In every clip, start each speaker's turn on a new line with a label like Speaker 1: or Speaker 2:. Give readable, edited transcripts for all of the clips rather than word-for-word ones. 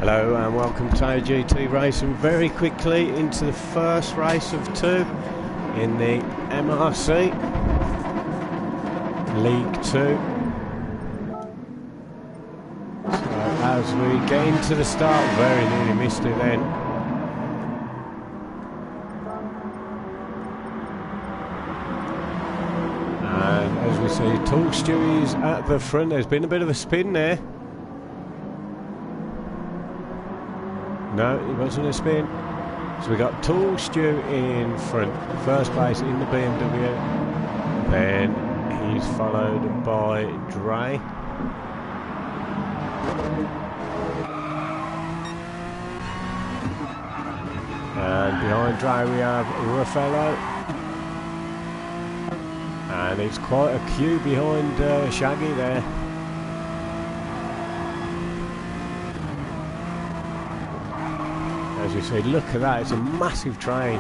Speaker 1: Hello and welcome to GT Racing. Very quickly into the first race of two in the MRC League 2. So as we get into the start, very nearly missed it then. And as we see, Tall Stewie's at the front. There's been a bit of a spin there. No, it wasn't a spin. So we got Tall Stew in front, first place in the BMW. Then he's followed by Dre. And behind Dre we have Raffaello. And it's quite a queue behind Shaggy there. As you see, look at that, it's a massive train.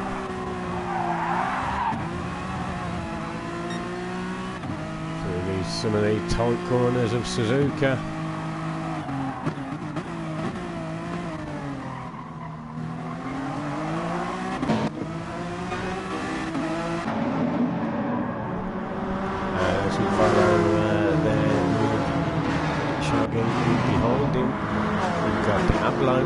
Speaker 1: Through some of the tight corners of Suzuka. As we follow there, Shaggy behind him. We've got Diablo.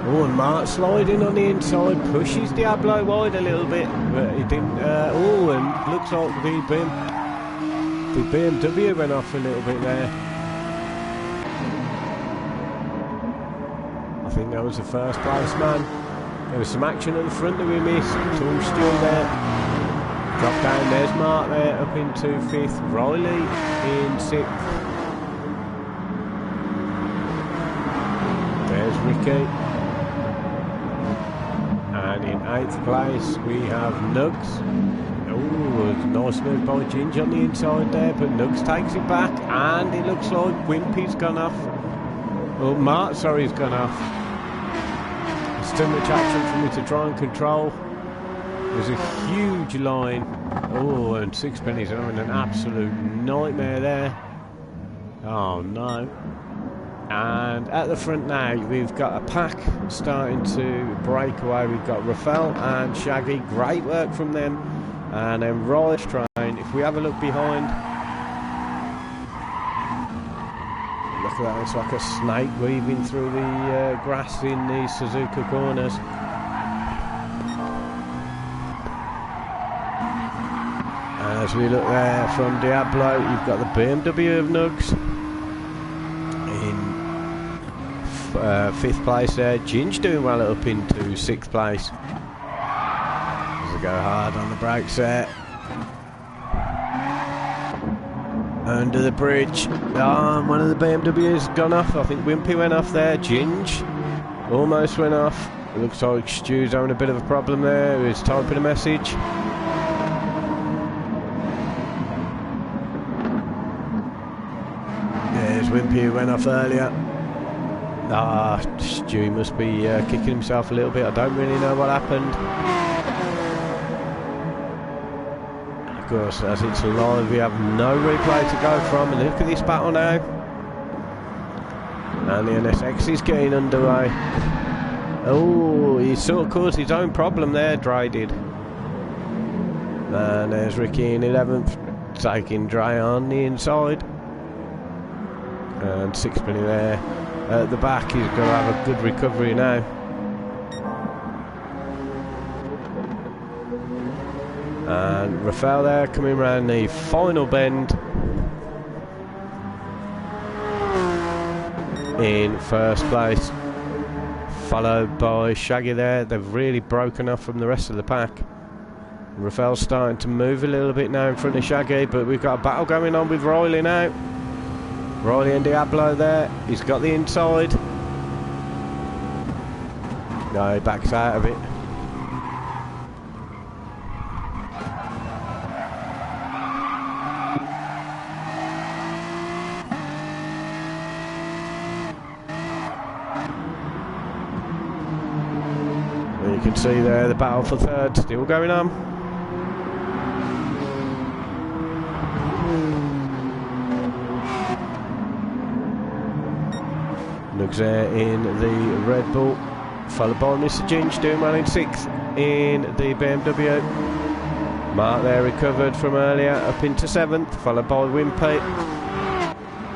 Speaker 1: Oh, and Mark sliding on the inside, pushes Diablo wide a little bit, but he didn't. Oh, and looks like the BMW went off a little bit there. I think that was the first place man. There was some action at the front that we missed. Tall Stew there. Drop down, there's Mark there, up into 5th. Riley in 6th. There's Ricky. And in 8th place we have Nugs. Oh, nice move by Ginge on the inside there, but Nugs takes it back, and it looks like Wimpy's gone off. Oh, Mark, sorry, he's gone off. There's too much action for me to try and control. There's a huge line. Oh, and Sixpenny's having an absolute nightmare there. Oh no. And at the front now we've got a pack starting to break away. We've got Rafael and Shaggy, great work from them, and then Rice Train. If we have a look behind, look at that, it's like a snake weaving through the grass in the Suzuka corners. As we look there from Diablo, you've got the BMW of Nugs. 5th place there. Ginge doing well up into 6th place. As they go hard on the brakes there. Under the bridge. Oh, one of the BMWs gone off. I think Wimpy went off there. Ginge almost went off. It looks like Stu's having a bit of a problem there. He's typing a message. There's Wimpy who went off earlier. Ah, Stewie must be kicking himself a little bit. I don't really know what happened. Of course, as it's live, we have no replay to go from. And look at this battle now. And the NSX is getting underway. Oh, he sort of caused his own problem there, Dre did. And there's Ricky in 11th, taking Dre on the inside. And Sixpenny there. At the back, he's going to have a good recovery now. And Rafael there coming around the final bend in 1st place, followed by Shaggy there. They've really broken off from the rest of the pack. Rafael's starting to move a little bit now in front of Shaggy, but we've got a battle going on with Riley now. Riley and Diablo there. He's got the inside. No, he backs out of it. And you can see there the battle for 3rd still going on. Nugs there in the Red Bull, followed by Mr. Ginge doing well in 6th in the BMW. Mark there recovered from earlier up into 7th, followed by Wimpy.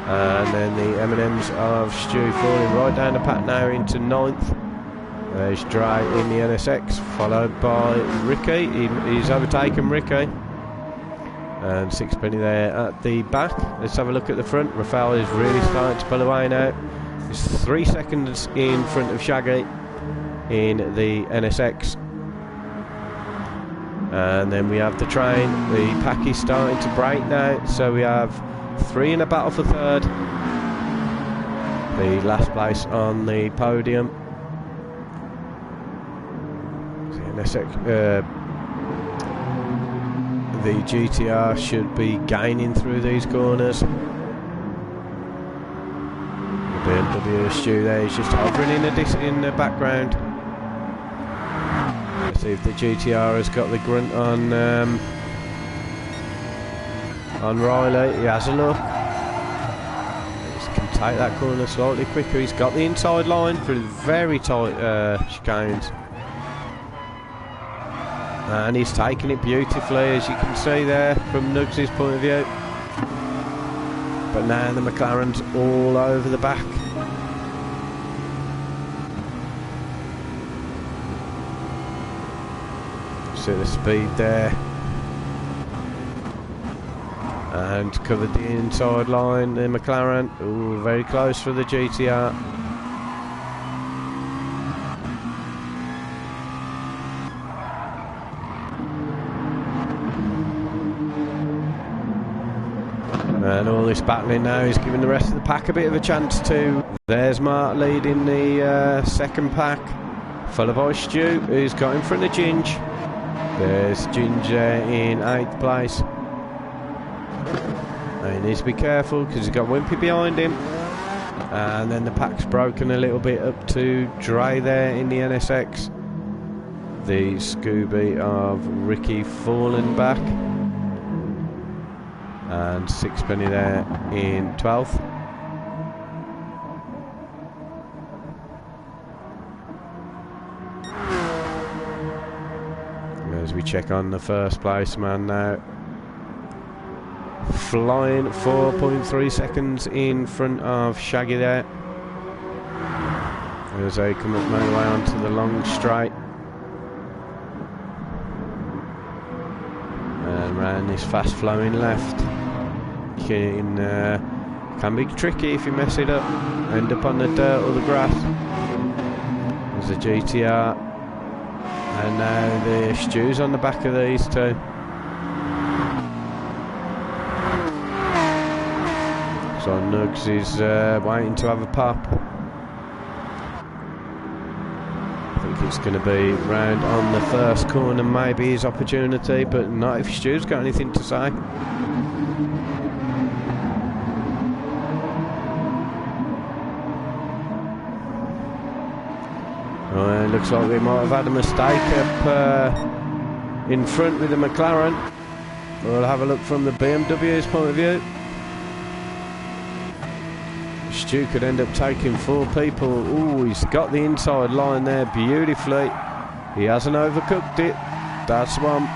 Speaker 1: And then the M&Ms of Stu falling right down the pack now into 9th. There's Dre in the NSX, followed by Ricky. He's overtaken Ricky. And Sixpenny there at the back. Let's have a look at the front. Rafael is really starting to pull away now. He's 3 seconds in front of Shaggy in the NSX. And then we have the train. The pack is starting to break now. So we have 3 in a battle for 3rd. The last place on the podium. The NSX. The GTR should be gaining through these corners. The BMW Stu there is just hovering in the background. Let's see if the GTR has got the grunt on Riley. He has a look. He can take that corner slightly quicker. He's got the inside line for very tight chicanes. And he's taking it beautifully, as you can see there from Nugs' point of view. But now the McLaren's all over the back. See the speed there. And covered the inside line, the McLaren. Ooh, very close for the GTR. And all this battling now is giving the rest of the pack a bit of a chance too. There's Mark leading the second pack, followed by Stu, who's got in front of Ginge. There's Ginger in 8th place. And he needs to be careful because he's got Wimpy behind him. And then the pack's broken a little bit up to Dre there in the NSX. The Scooby of Ricky fallen back. And Sixpenny there in 12th. As we check on the first place man now. Flying 4.3 seconds in front of Shaggy there. As they come up my way onto the long straight. And round this fast flowing left. Can be tricky if you mess it up. End up on the dirt or the grass. There's a GTR. And now the Stu's on the back of these two. So Nugs is waiting to have a pop. I think it's going to be round on the first corner, maybe his opportunity, but not if Stu's got anything to say. Well, it looks like we might have had a mistake up in front with the McLaren. We'll have a look from the BMW's point of view. Stu could end up taking 4 people. Ooh, he's got the inside line there beautifully. He hasn't overcooked it. That's one.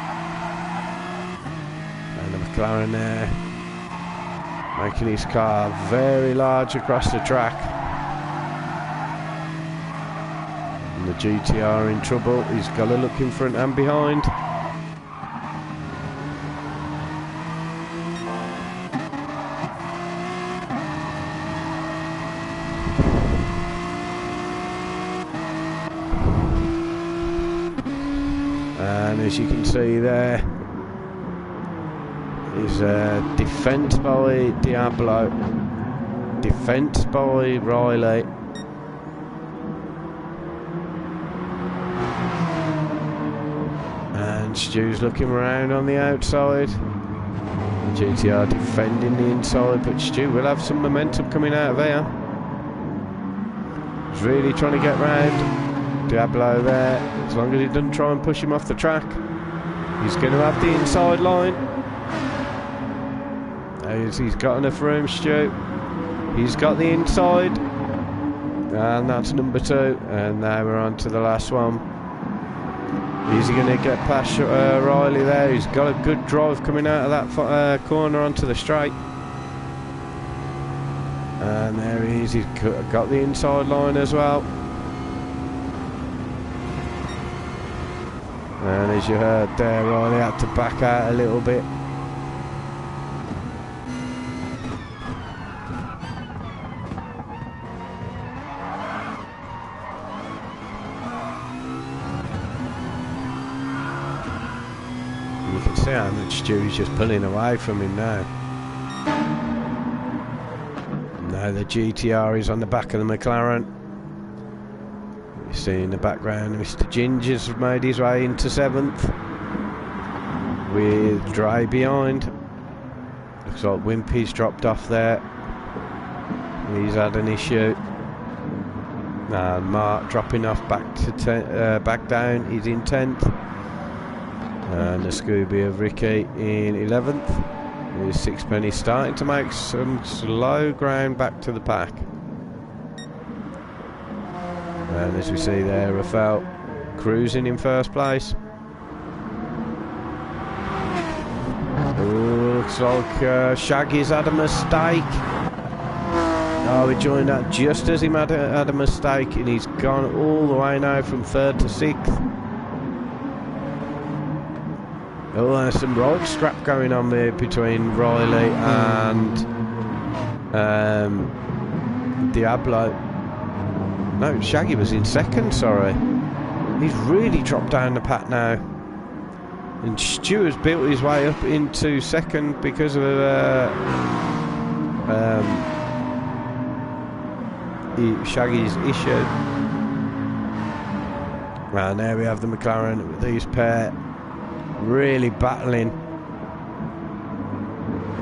Speaker 1: And the McLaren there, making his car very large across the track. And the GTR in trouble. He's got to look in front and behind. And as you can see there is defence by Diablo, defence by Riley, and Stu's looking around on the outside. The GTR defending the inside, but Stu will have some momentum coming out of here. He's really trying to get round Diablo there. As long as he doesn't try and push him off the track, he's going to have the inside line. He's got enough room, Stu. He's got the inside. And that's number 2. And now we're on to the last one. Is he going to get past Riley there? He's got a good drive coming out of that corner onto the straight. And there he is. He's got the inside line as well. And as you heard there, Riley had to back out a little bit. You can see how much Stewie's just pulling away from him now. Now the GTR is on the back of the McLaren. You see in the background Mr. Ginger's made his way into 7th with Dre behind. Looks like Wimpy's dropped off there. He's had an issue. And Mark dropping off back to back down. He's in 10th. And the Scooby of Ricky in 11th. With Sixpenny starting to make some slow ground back to the pack. And as we see there, Rafael cruising in first place. Ooh, looks like Shaggy's had a mistake. Oh, we joined that just as he had a mistake, and he's gone all the way now from 3rd to 6th. Oh, there's some right scrap going on there between Riley and Diablo. No, Shaggy was in 2nd, sorry. He's really dropped down the pack now. And Stuart's built his way up into 2nd because of Shaggy's issue. And there we have the McLaren with these pair really battling.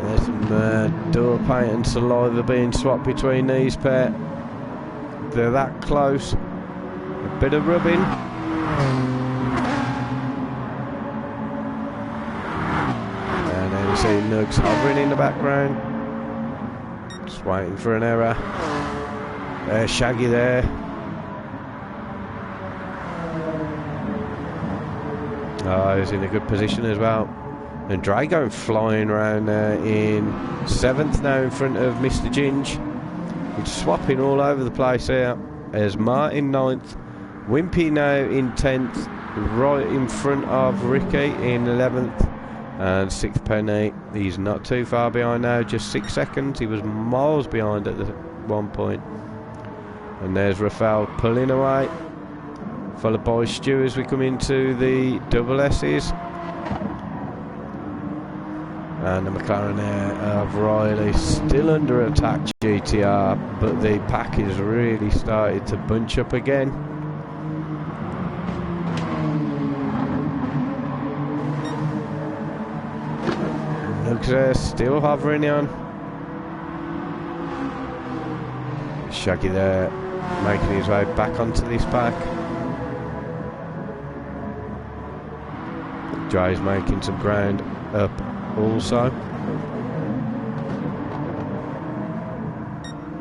Speaker 1: There's some door paint and saliva being swapped between these pair. They're that close. A bit of rubbing. And then you see Nugs hovering in the background. Just waiting for an error. There's Shaggy there. Oh, he's in a good position as well. And Dre going flying around in 7th now in front of Mr. Ginge. He's swapping all over the place here. There's Martin 9th. Wimpy now in 10th. Right in front of Ricky in 11th. And Sixpenny. He's not too far behind now. Just 6 seconds. He was miles behind at one point. And there's Rafael pulling away. Followed by Stu as we come into the double S's. And the McLaren there of Riley still under attack, GTR, but the pack is really started to bunch up again. Looks there, still hovering on. Shaggy there, making his way back onto this pack. Dre's making some ground up also,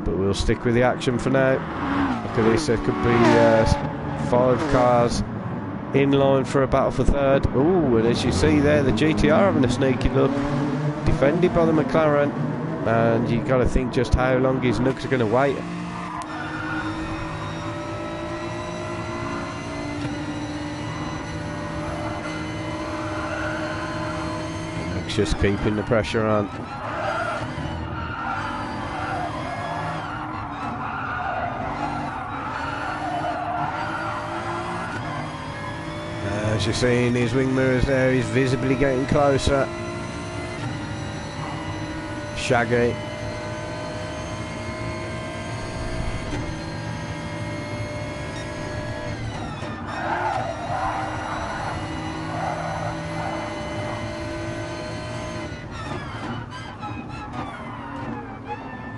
Speaker 1: but we'll stick with the action for now. Look at this, there could be 5 cars in line for a battle for 3rd. Ooh, and as you see there, the GTR having a sneaky look, defended by the McLaren, and you've got to think just how long his Nugs are going to wait. Just keeping the pressure on. As you see in his wing mirrors there, he's visibly getting closer. Shaggy.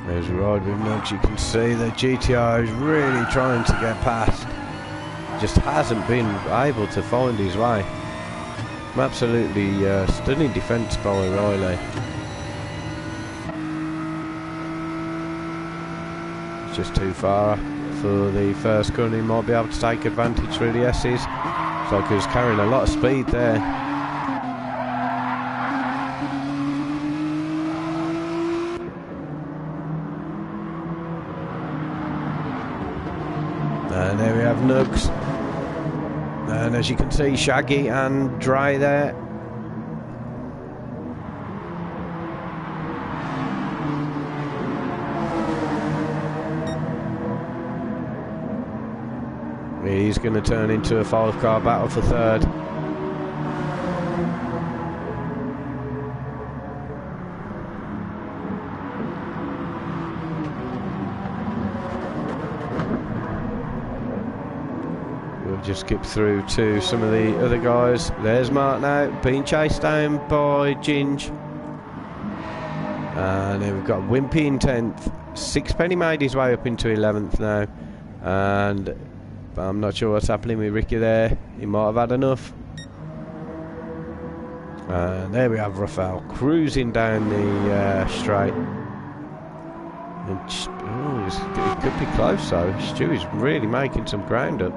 Speaker 1: There's a ride with Nugs. You can see the GTR is really trying to get past. Just hasn't been able to find his way. Absolutely stunning defence by Riley. It's just too far for the first gun. He might be able to take advantage through the S's. Looks like he was carrying a lot of speed there. And there we have Nugs. And as you can see, Shaggy and Dry there. He's going to turn into a 5-car battle for third. We'll just skip through to some of the other guys. There's Mark now, being chased down by Ginge. And then we've got Wimpy in 10th. Sixpenny made his way up into 11th now. And I'm not sure what's happening with Ricky there. He might have had enough. And there we have Raphael cruising down the straight. And it could be close though. Stewie's really making some ground up.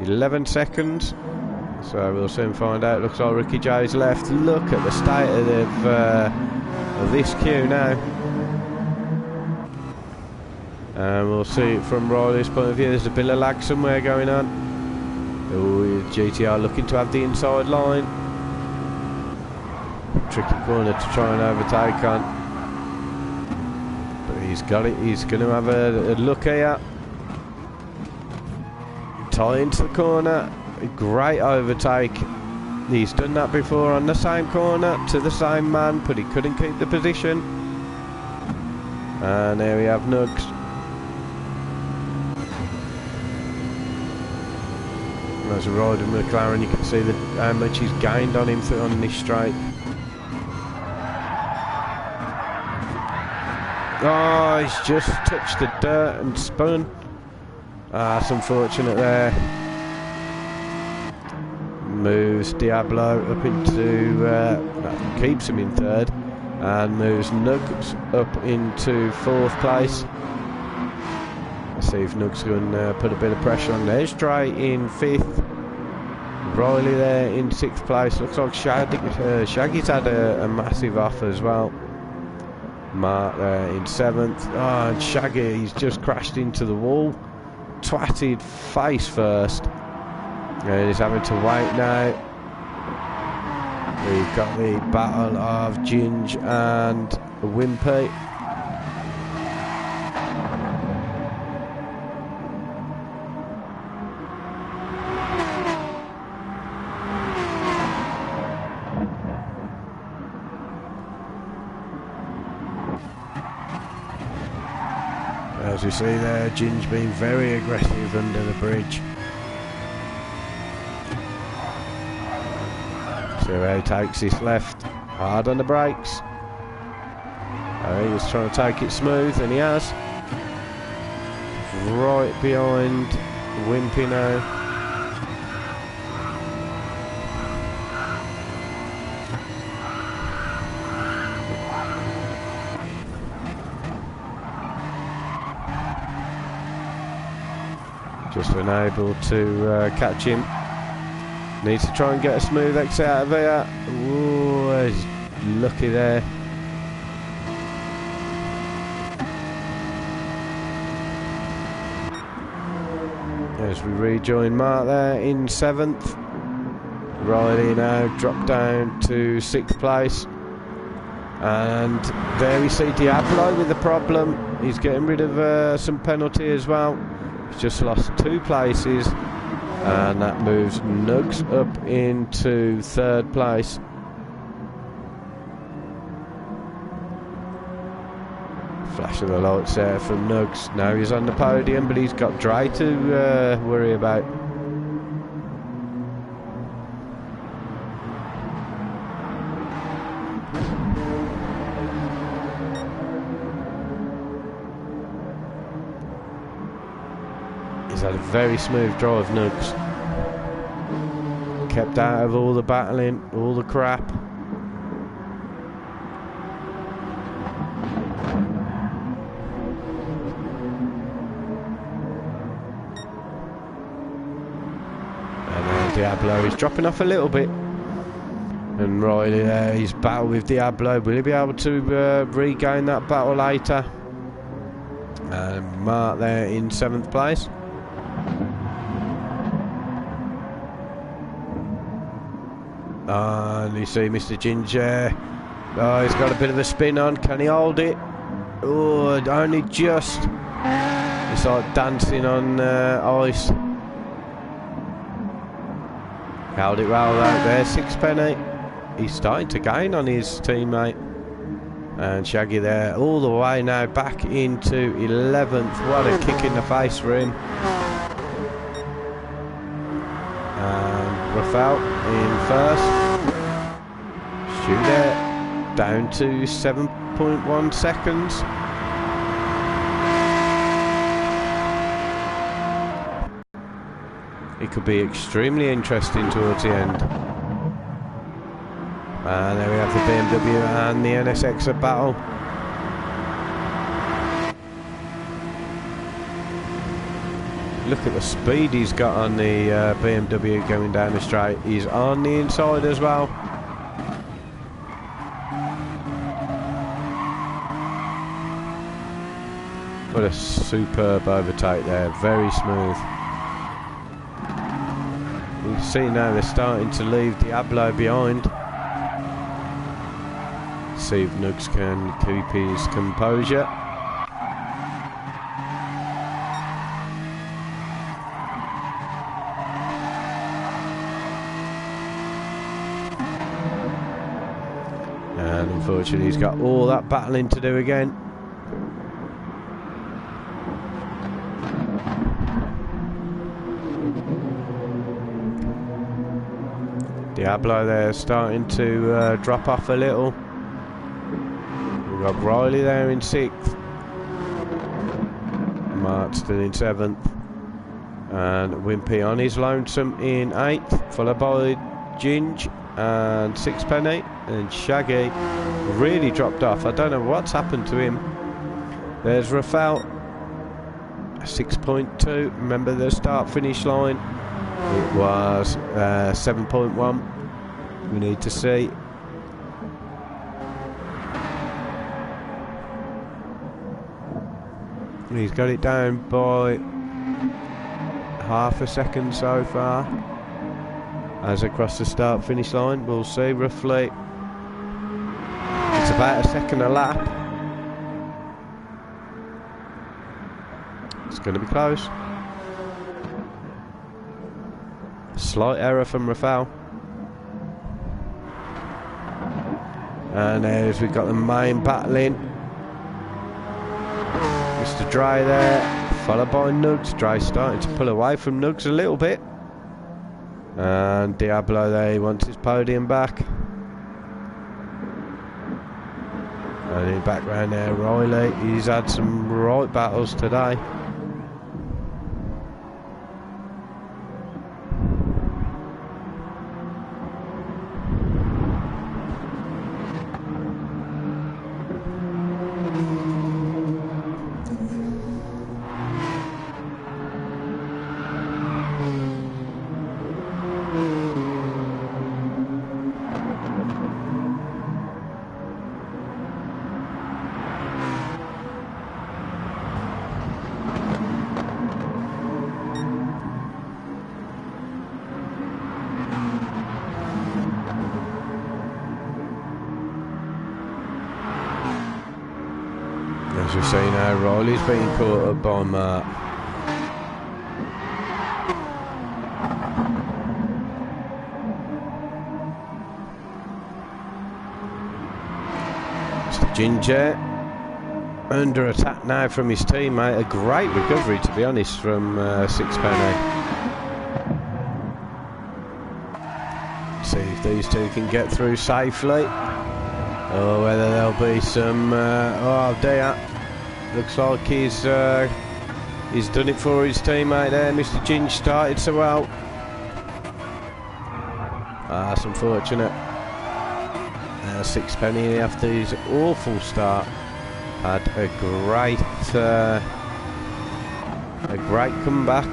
Speaker 1: 11 seconds. So we'll soon find out. Looks like Ricky J's left. Look at the state of this queue now. And we'll see it from Riley's point of view. There's a bit of lag somewhere going on. Oh, GTR looking to have the inside line. Tricky corner to try and overtake on. But he's got it. He's going to have a look here. Tie into the corner. A great overtake. He's done that before on the same corner to the same man, but he couldn't keep the position. And there we have Nugs. As a rider with McLaren, you can see how much he's gained on him on this straight. Oh, he's just touched the dirt and spun. Ah, that's unfortunate there. Moves Diablo up into, keeps him in third, and moves Nugs up into 4th place. Let's see if Nugs can put a bit of pressure on. There's Dre in 5th. Riley there in 6th place. Looks like Shaggy's had a massive off as well. Mark there in 7th. Oh, and Shaggy, he's just crashed into the wall. Twatted face first. And he's having to wait now. We've got the battle of Ginge and Wimpy. As you see there, Ginge being very aggressive under the bridge. So he takes his left, hard on the brakes. He's trying to take it smooth, and he has. Right behind Wimpy now. Just unable to catch him. Needs to try and get a smooth exit out of here. Ooh, he's lucky there. As we rejoin Mark there in 7th. Riley now dropped down to 6th place. And there we see Diablo with the problem. He's getting rid of some penalty as well. He's just lost 2 places. And that moves Nugs up into 3rd place. Flash of the lights there from Nugs. Now he's on the podium, but he's got Dre to worry about. He's had a very smooth drive, Nugs. Kept out of all the battling, all the crap. Diablo is dropping off a little bit. And Riley there, his battle with Diablo. Will he be able to regain that battle later? And Mark there in 7th place. And you see Mr. Ginger. Oh, he's got a bit of a spin on. Can he hold it? Oh, only just. It's like dancing on ice. Held it well out there. 6penny. He's starting to gain on his teammate. And Shaggy there all the way now back into 11th. What a kick in the face for him. And Rafael in 1st. Shooter down to 7.1 seconds. It could be extremely interesting towards the end. And there we have the BMW and the NSX at battle. Look at the speed he's got on the BMW going down the straight. He's on the inside as well. What a superb overtake there, very smooth. You can see now they're starting to leave Diablo behind. See if Nugs can keep his composure. And unfortunately he's got all that battling to do again. Diablo there starting to drop off a little. We've got Riley there in 6th. Mark still in 7th. And Wimpy on his lonesome in 8th. Followed by Ginge and 6penny. And Shaggy really dropped off. I don't know what's happened to him. There's Rafael. 6.2. Remember the start finish line. It was 7.1. We need to see. He's got it down by half a second so far. As across the start finish line, we'll see roughly. It's about a second a lap. It's going to be close. Slight error from Rafael. And as we've got the main battling. Mr. Dry there, followed by Nugs. Dry starting to pull away from Nugs a little bit. And Diablo there, he wants his podium back. And in the background there, Riley, he's had some right battles today. As we see now, Riley's being caught up by Mark. Mr. Ginger under attack now from his teammate. A great recovery, to be honest, from 6penny. See if these two can get through safely. Or whether there'll be some. Oh dear. Looks like he's done it for his teammate there. Mr. Ginge started so well. That's unfortunate. 6penny after his awful start had a great comeback.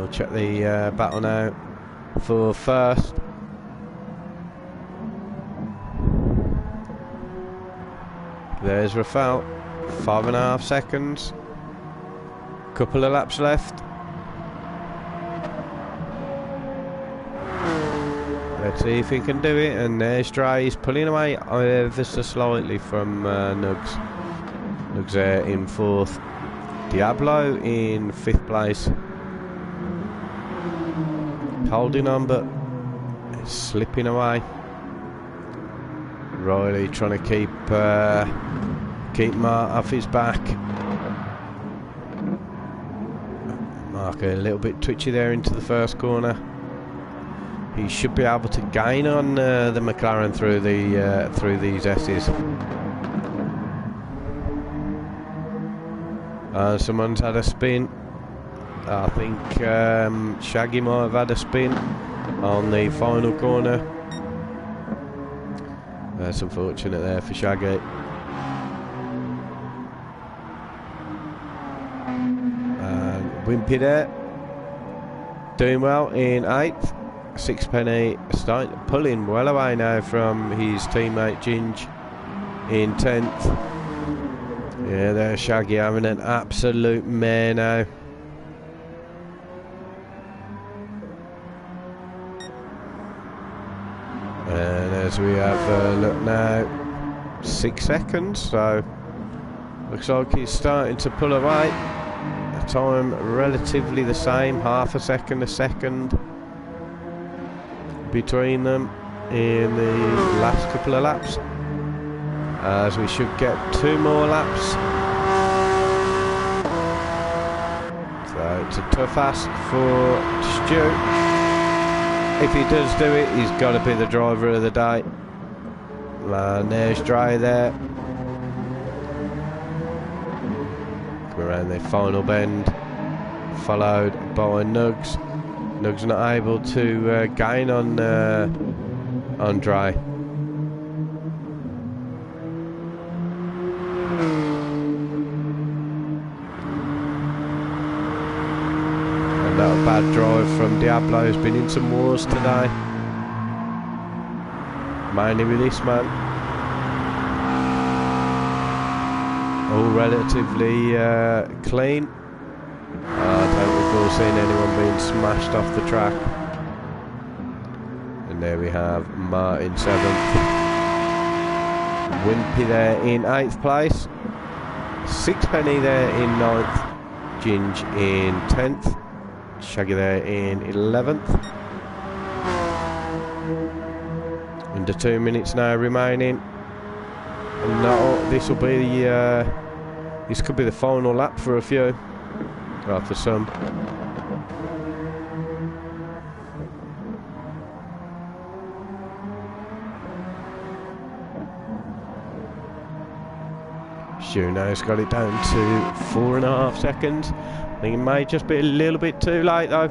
Speaker 1: We'll check the battle now for first. There's Rafael, 5.5 seconds. Couple of laps left. Let's see if he can do it. And there's Dry. He's pulling away ever so slightly from Nugs. Nugs there in 4th. Diablo in 5th place. Holding on, but it's slipping away. Riley trying to keep Mark off his back. Mark a little bit twitchy there into the first corner. He should be able to gain on the McLaren through these S's. Someone's had a spin. I think Shaggy might have had a spin on the final corner. That's unfortunate there for Shaggy. And Wimpy there, doing well in 8th. Sixpenny pulling well away now from his teammate Ginge in 10th. Yeah, there's Shaggy having an absolute mare now. And as we have a look now, 6 seconds, so looks like he's starting to pull away. The time relatively the same, half a second between them in the last couple of laps, as we should get 2 more laps. So it's a tough ask for Stu. If he does do it, he's got to be the driver of the day. And there's Dry there. Come around the final bend, followed by Nugs. Nugs not able to gain on Dry. Not a bad drive from Diablo, who's been in some wars today, mainly with this man. All relatively clean. I don't recall seeing anyone being smashed off the track. And there we have Martin 7th. Wimpy there in 8th place. Sixpenny there in 9th. Ginge in 10th. Shaggy there in 11th. Under 2 minutes now remaining. And now this will be this could be the final lap for a few. Well, for some. Stu now's got it down to 4.5 seconds. I think it may just be a little bit too late though.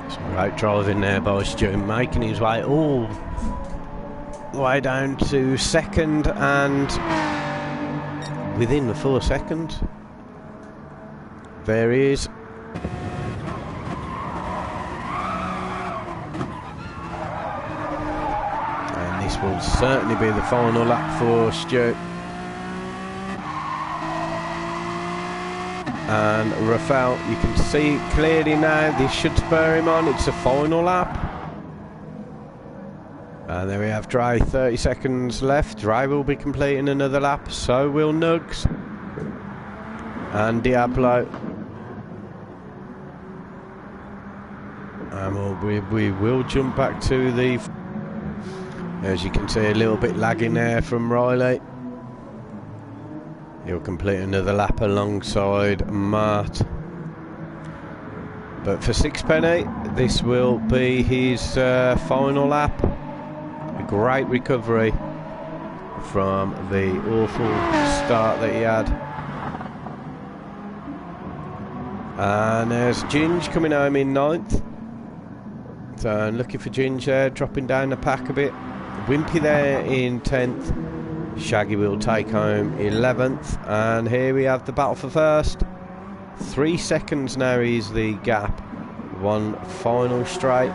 Speaker 1: Some great driving there by Stu, making his way all the way down to 2nd and within the 4 seconds. There he is. And this will certainly be the final lap for Stu. And Rafael, you can see clearly now, this should spur him on. It's a final lap. And there we have Dry, 30 seconds left. Dry will be completing another lap, so will Nugs and Diablo. And we will jump back to the... As you can see, a little bit lagging there from Riley. He'll complete another lap alongside Mart. But for Sixpenny, this will be his final lap. A great recovery from the awful start that he had. And there's Ginge coming home in 9th. So I'm looking for Ginge there, dropping down the pack a bit. Wimpy there in 10th. Shaggy will take home 11th. And here we have the battle for first. 3 seconds now is the gap. One final straight.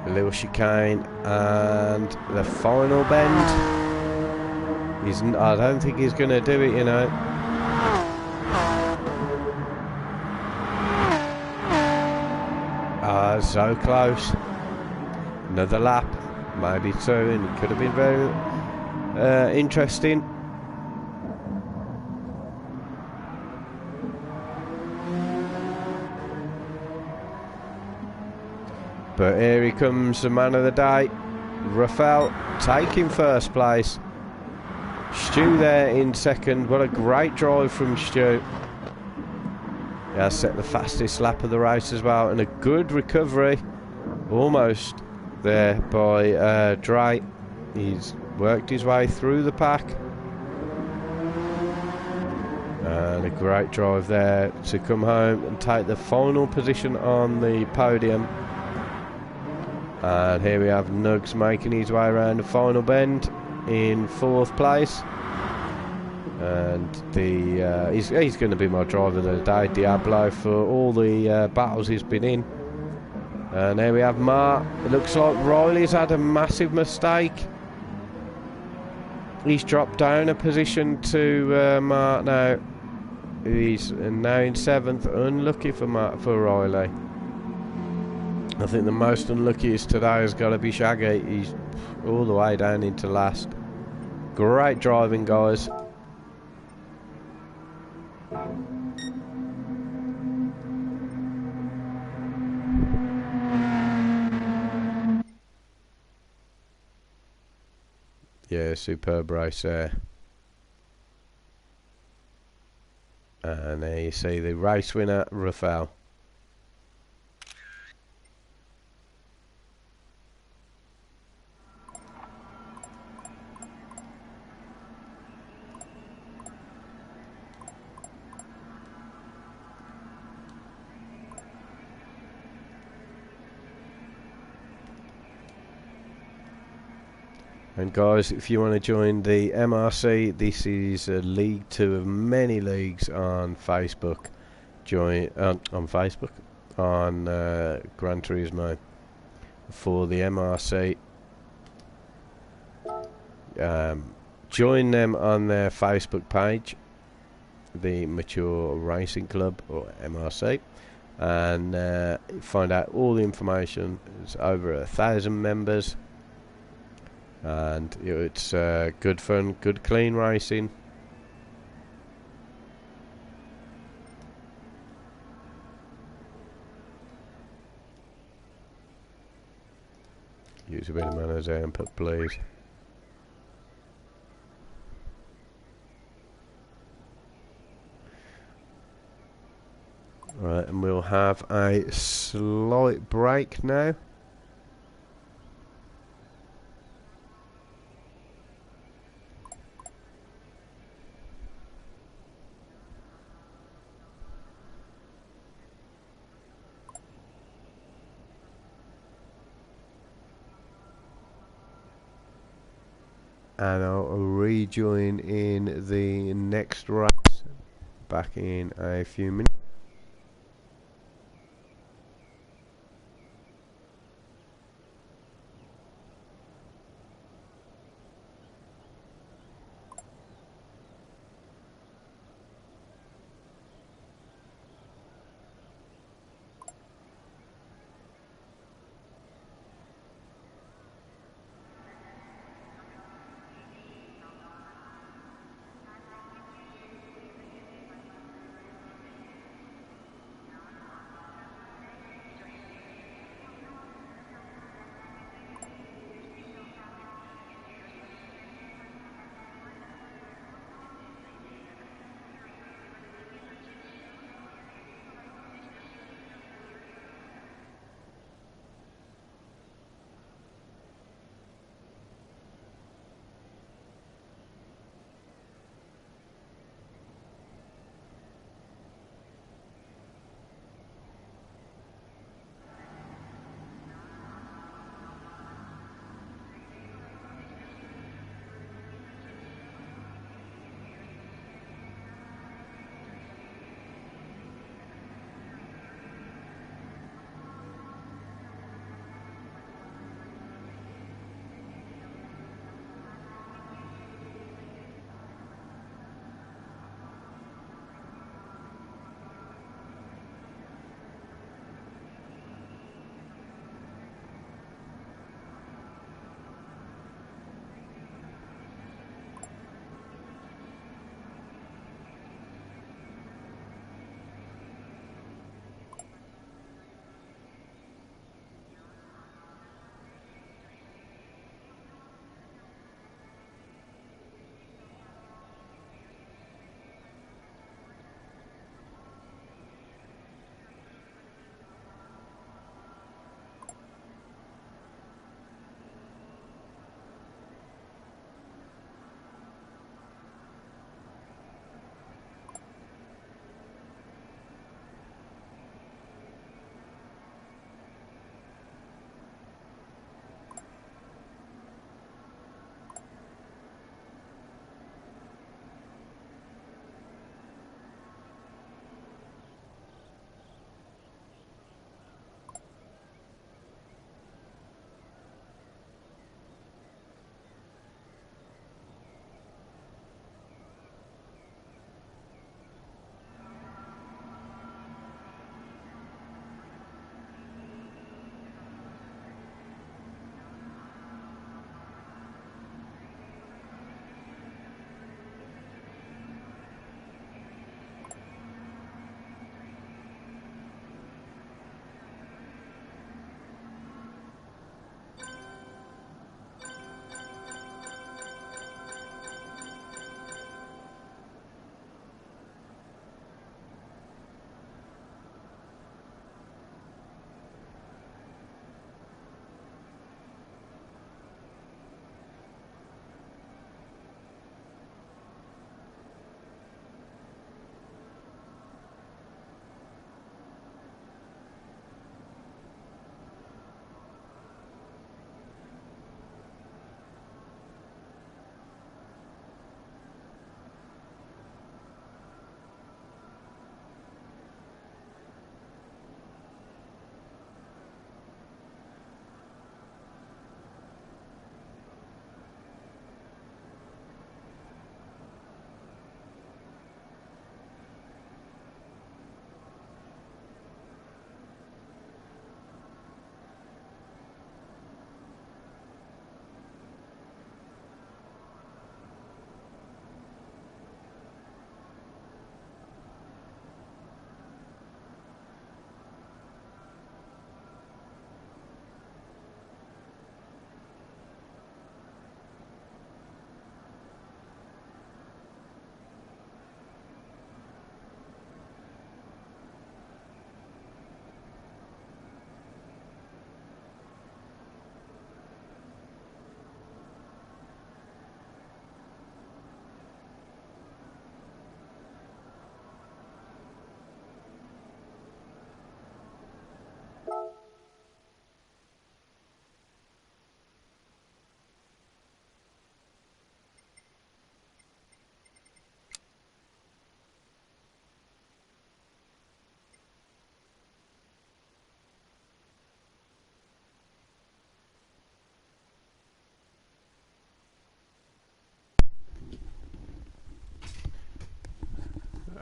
Speaker 1: A little chicane and the final bend. I don't think he's going to do it, you know. So close. Another lap, maybe 2, and it could have been very interesting. But here he comes, the man of the day, Rafael, taking first place. Stu there in 2nd. What a great drive from Stu. He has set the fastest lap of the race as well, and a good recovery, almost there by Dre. He's worked his way through the pack. And a great drive there to come home and take the final position on the podium. And here we have Nugs making his way around the final bend in 4th place. And he's going to be my driver of the day, Diablo, for all the battles he's been in. And there we have Mark. It looks like Riley's had a massive mistake. He's dropped down a position to Mark now. He's now in 7th. Unlucky for Riley. I think the most unluckiest today has got to be Shaggy. He's all the way down into last. Great driving, guys. Yeah, superb race there. And there you see the race winner, Rafael. And guys, if you want to join the MRC, this is a League 2 of many leagues on Facebook. Join on Facebook on Gran Turismo for the MRC. Join them on their Facebook page, the Mature Racing Club or MRC, and find out all the information. There's over 1,000 members. And it's good fun, good clean racing. Use a bit of manners there and put please. Right, and we'll have a slight break now. And I'll rejoin in the next race back in a few minutes.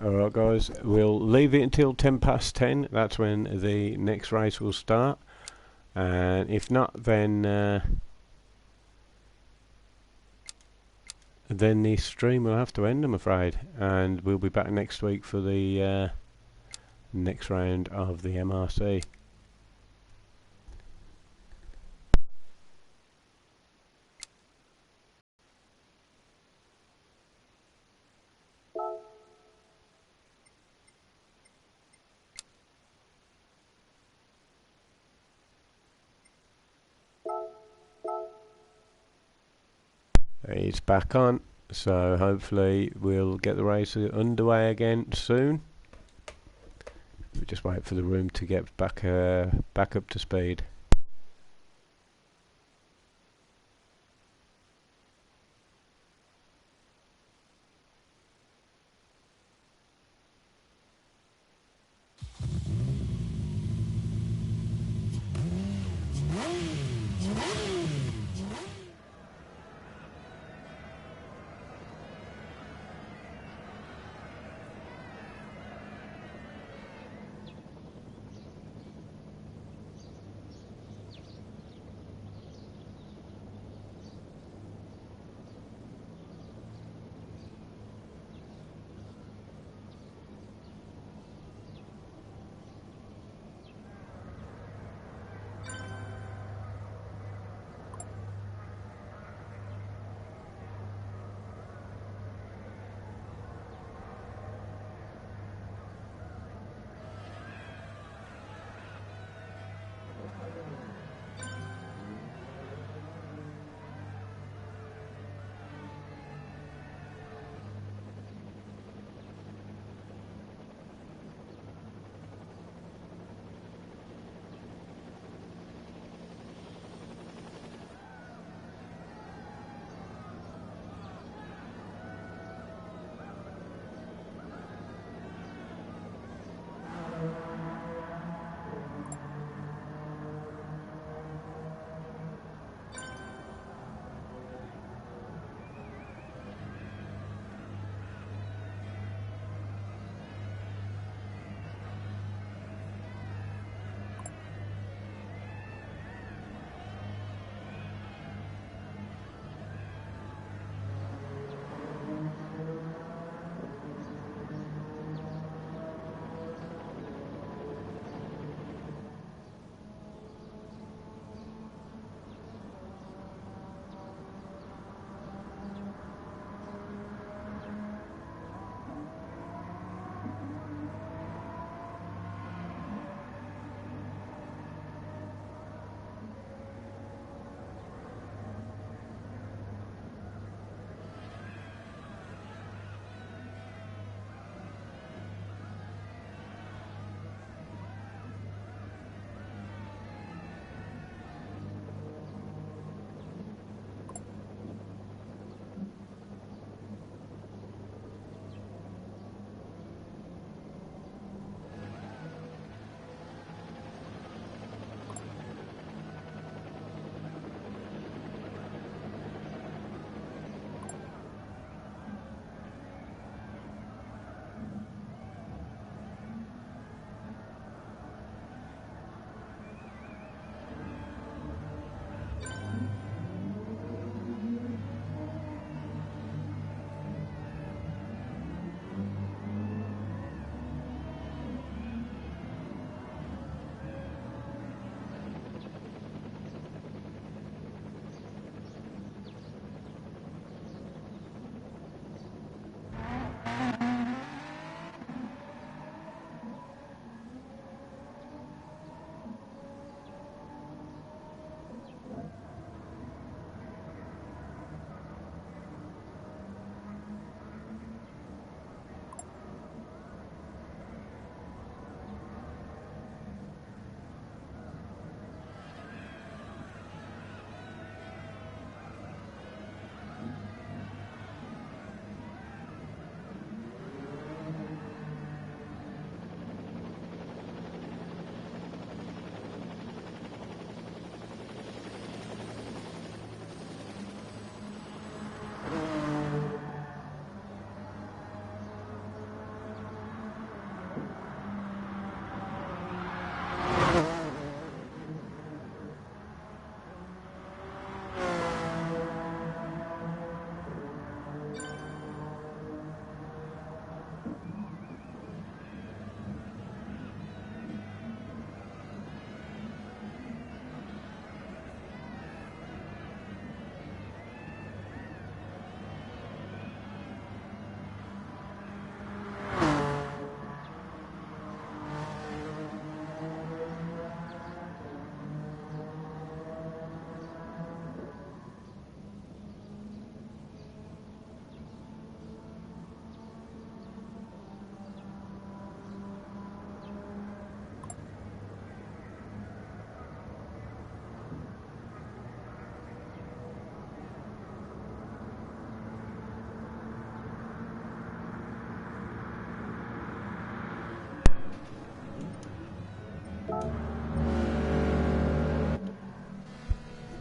Speaker 1: Alright guys, we'll leave it until 10 past 10. That's when the next race will start. And if not, then the stream will have to end, I'm afraid. And we'll be back next week for the next round of the MRC. It's back on, so hopefully we'll get the race underway again soon. We just wait for the room to get back up to speed.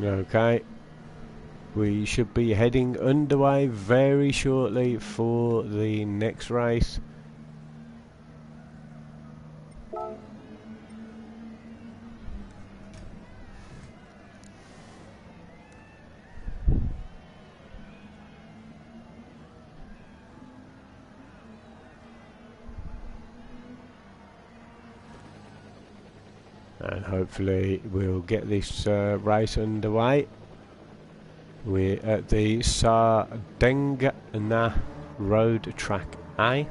Speaker 1: Okay, we should be heading underway very shortly for the next race. And hopefully we'll get this race underway. We're at the Sardegna Road Track A.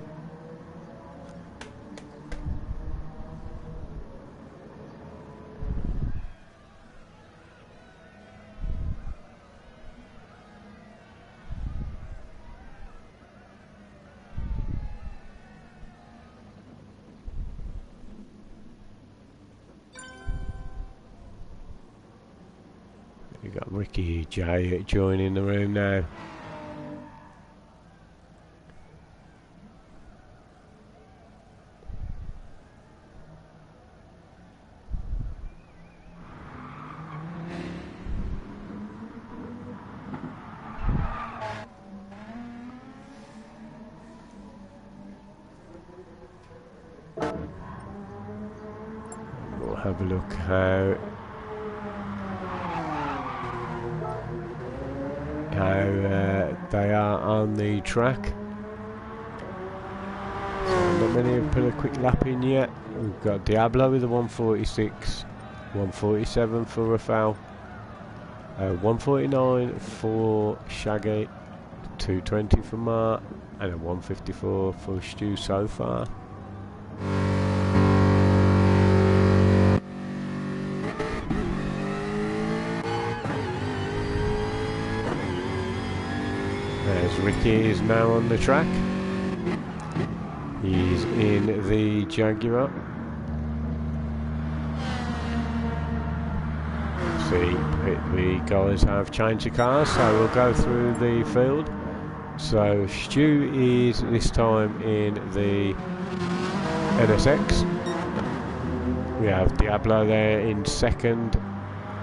Speaker 1: We've got Ricky J joining the room now. We'll have a look how they are on the track. So not many have put a quick lap in yet. We've got Diablo with a 146, 147 for Rafael, 149 for Shaggy, 220 for Mark, and a 154 for Stu so far. Ricky is now on the track. He's in the Jaguar. See, the guys have changed the cars, so we'll go through the field. So Stu is this time in the NSX. We have Diablo there in second,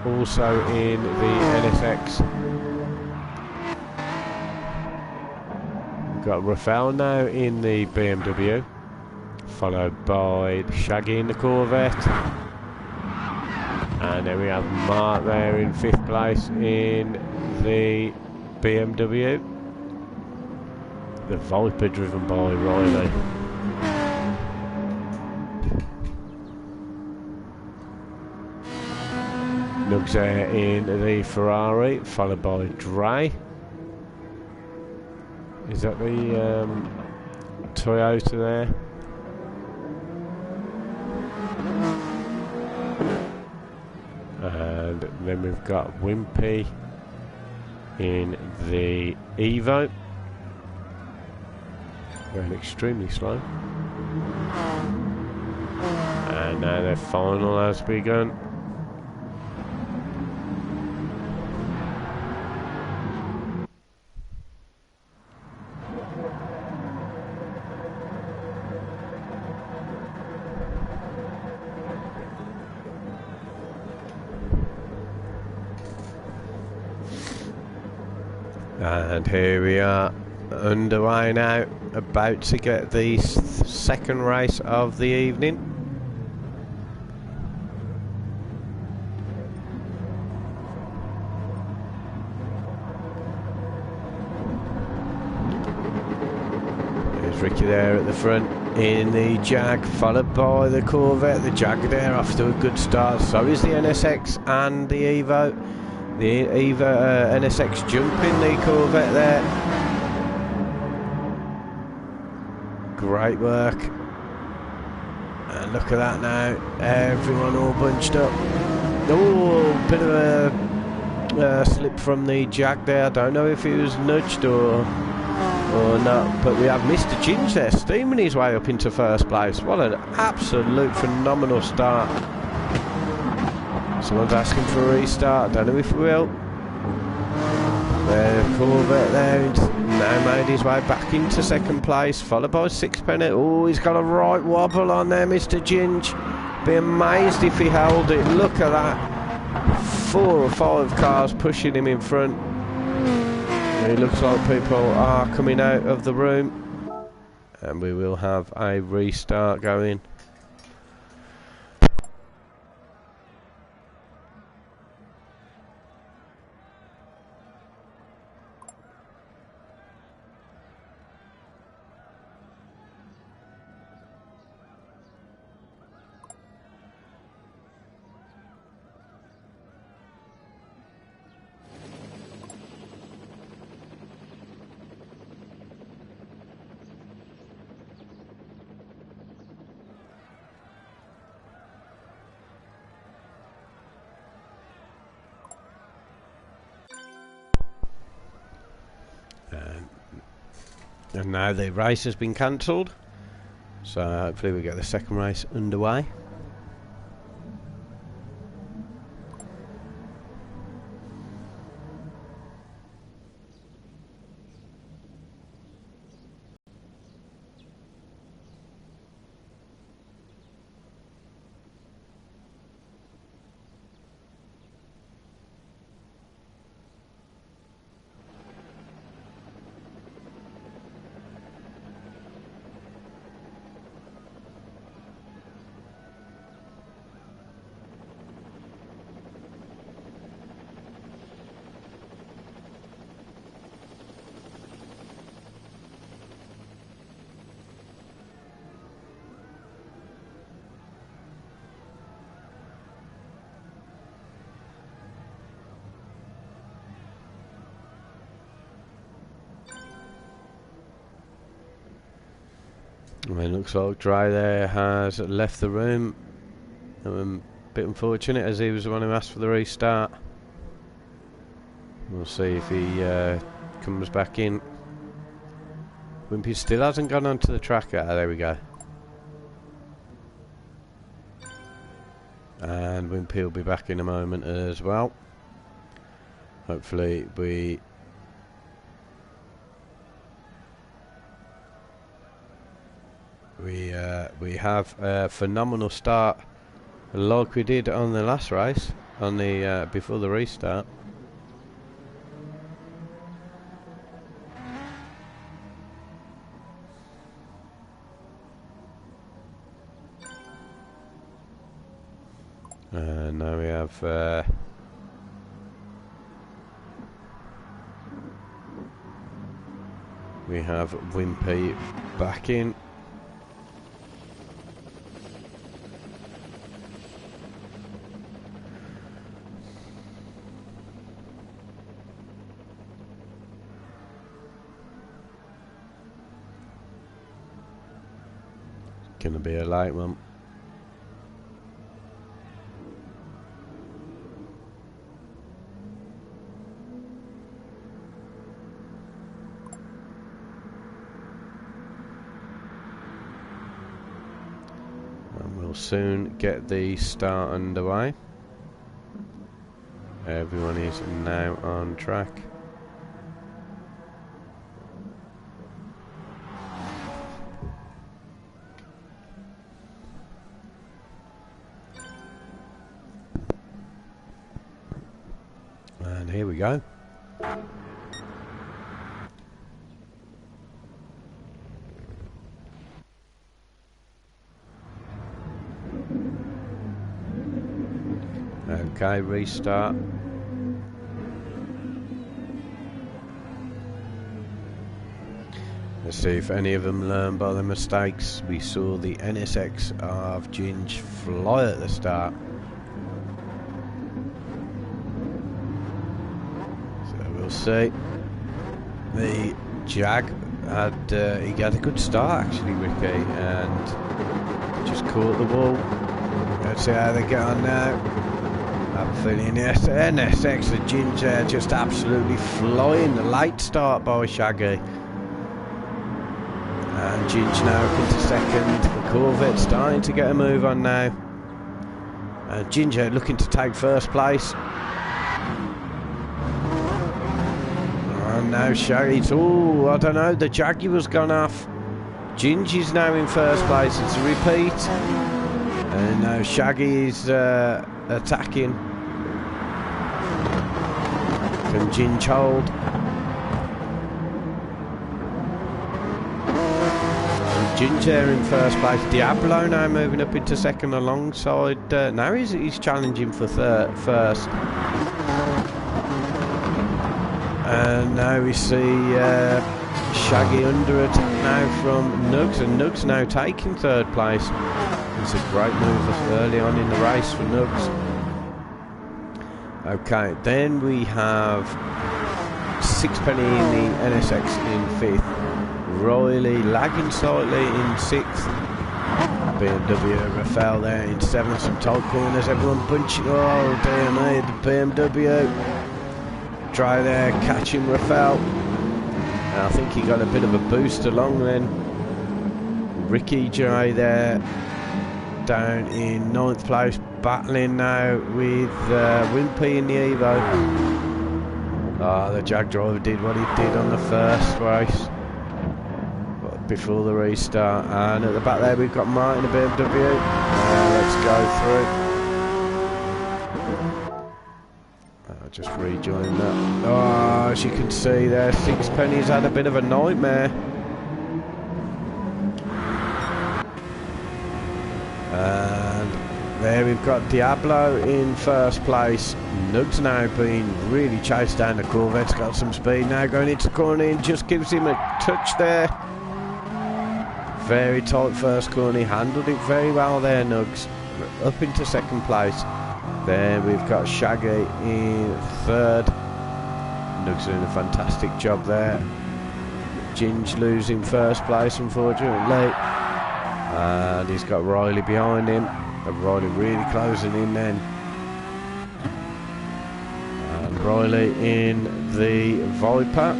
Speaker 1: also in the NSX. Got Rafael now in the BMW, followed by Shaggy in the Corvette, and then we have Mark there in 5th place in the BMW, the Viper driven by Riley. Nugs there in the Ferrari, followed by Dre. Is that the Toyota there? And then we've got Wimpy in the Evo. Going extremely slow. And now their final has begun. And here we are underway now, about to get the second race of the evening. There's Ricky there at the front in the Jag, followed by the Corvette. The Jag there off to a good start, so is the NSX and the Evo. The Evo NSX jumping the Corvette there. Great work. And look at that now. Everyone all bunched up. Oh, bit of a slip from the Jag there. I don't know if he was nudged or not. But we have Mr. Ginge there steaming his way up into first place. What an absolute phenomenal start. Someone's asking for a restart. I don't know if we will. The Corvette there now made his way back into second place, followed by Sixpenny. Oh, he's got a right wobble on there, Mr. Ginge. Be amazed if he held it. Look at that. 4 or 5 cars pushing him in front. And it looks like people are coming out of the room, and we will have a restart going. And now the race has been cancelled, so hopefully we get the second race underway. I mean, looks like Dry there has left the room. I'm a bit unfortunate, as he was the one who asked for the restart. We'll see if he comes back in. Wimpy still hasn't gone onto the track. Ah, there we go. And Wimpy will be back in a moment as well. Hopefully we have a phenomenal start, like we did on the last race, on the before the restart. Now we have Wimpy back in. Gonna be a light one. And we'll soon get the start underway. Everyone is now on track. And here we go. Okay, restart. Let's see if any of them learn by their mistakes. We saw the NSX of Ginge fly at the start. See, the Jag had he had a good start actually, Ricky, and just caught the wall. Let's see how they get on now. I'm feeling NSX, the Ginger, just absolutely flying. The late start by Shaggy, and Ginge now up into second. The Corvette starting to get a move on now, and Ginger looking to take first place. Now Shaggy's, oh, I don't know, the Jaguar's gone off. Gingy's now in first place, it's a repeat. And now Shaggy is attacking. Can Ginge hold? Ginge there in first place. Diablo now moving up into second alongside. Now he's challenging for first. And now we see Shaggy under attack now from Nugs, and Nugs now taking third place. It's a great move early on in the race for Nugs. Okay, then we have Sixpenny in the NSX in fifth. Riley lagging slightly in sixth. BMW Rafael there in seventh. Some tight corners, everyone bunching. Oh dear me, the BMW. Try there, catching Rafael. And I think he got a bit of a boost along then. Ricky J there, down in ninth place, battling now with Wimpy in the Evo. Oh, the Jag driver did what he did on the first race before the restart. And at the back there we've got Martin, the BMW. Let's go through. I'll just rejoin that. Oh, as you can see there, Sixpenny's had a bit of a nightmare. And there we've got Diablo in first place. Nugs now being really chased down. The Corvette's got some speed now, going into corner and just gives him a touch there. Very tight first corner, he handled it very well there, Nugs. Up into second place. Then we've got Shaggy in third. Nugs doing a fantastic job there. Ginge losing first place, unfortunately. And he's got Riley behind him. And Riley really closing in then. And Riley in the Viper.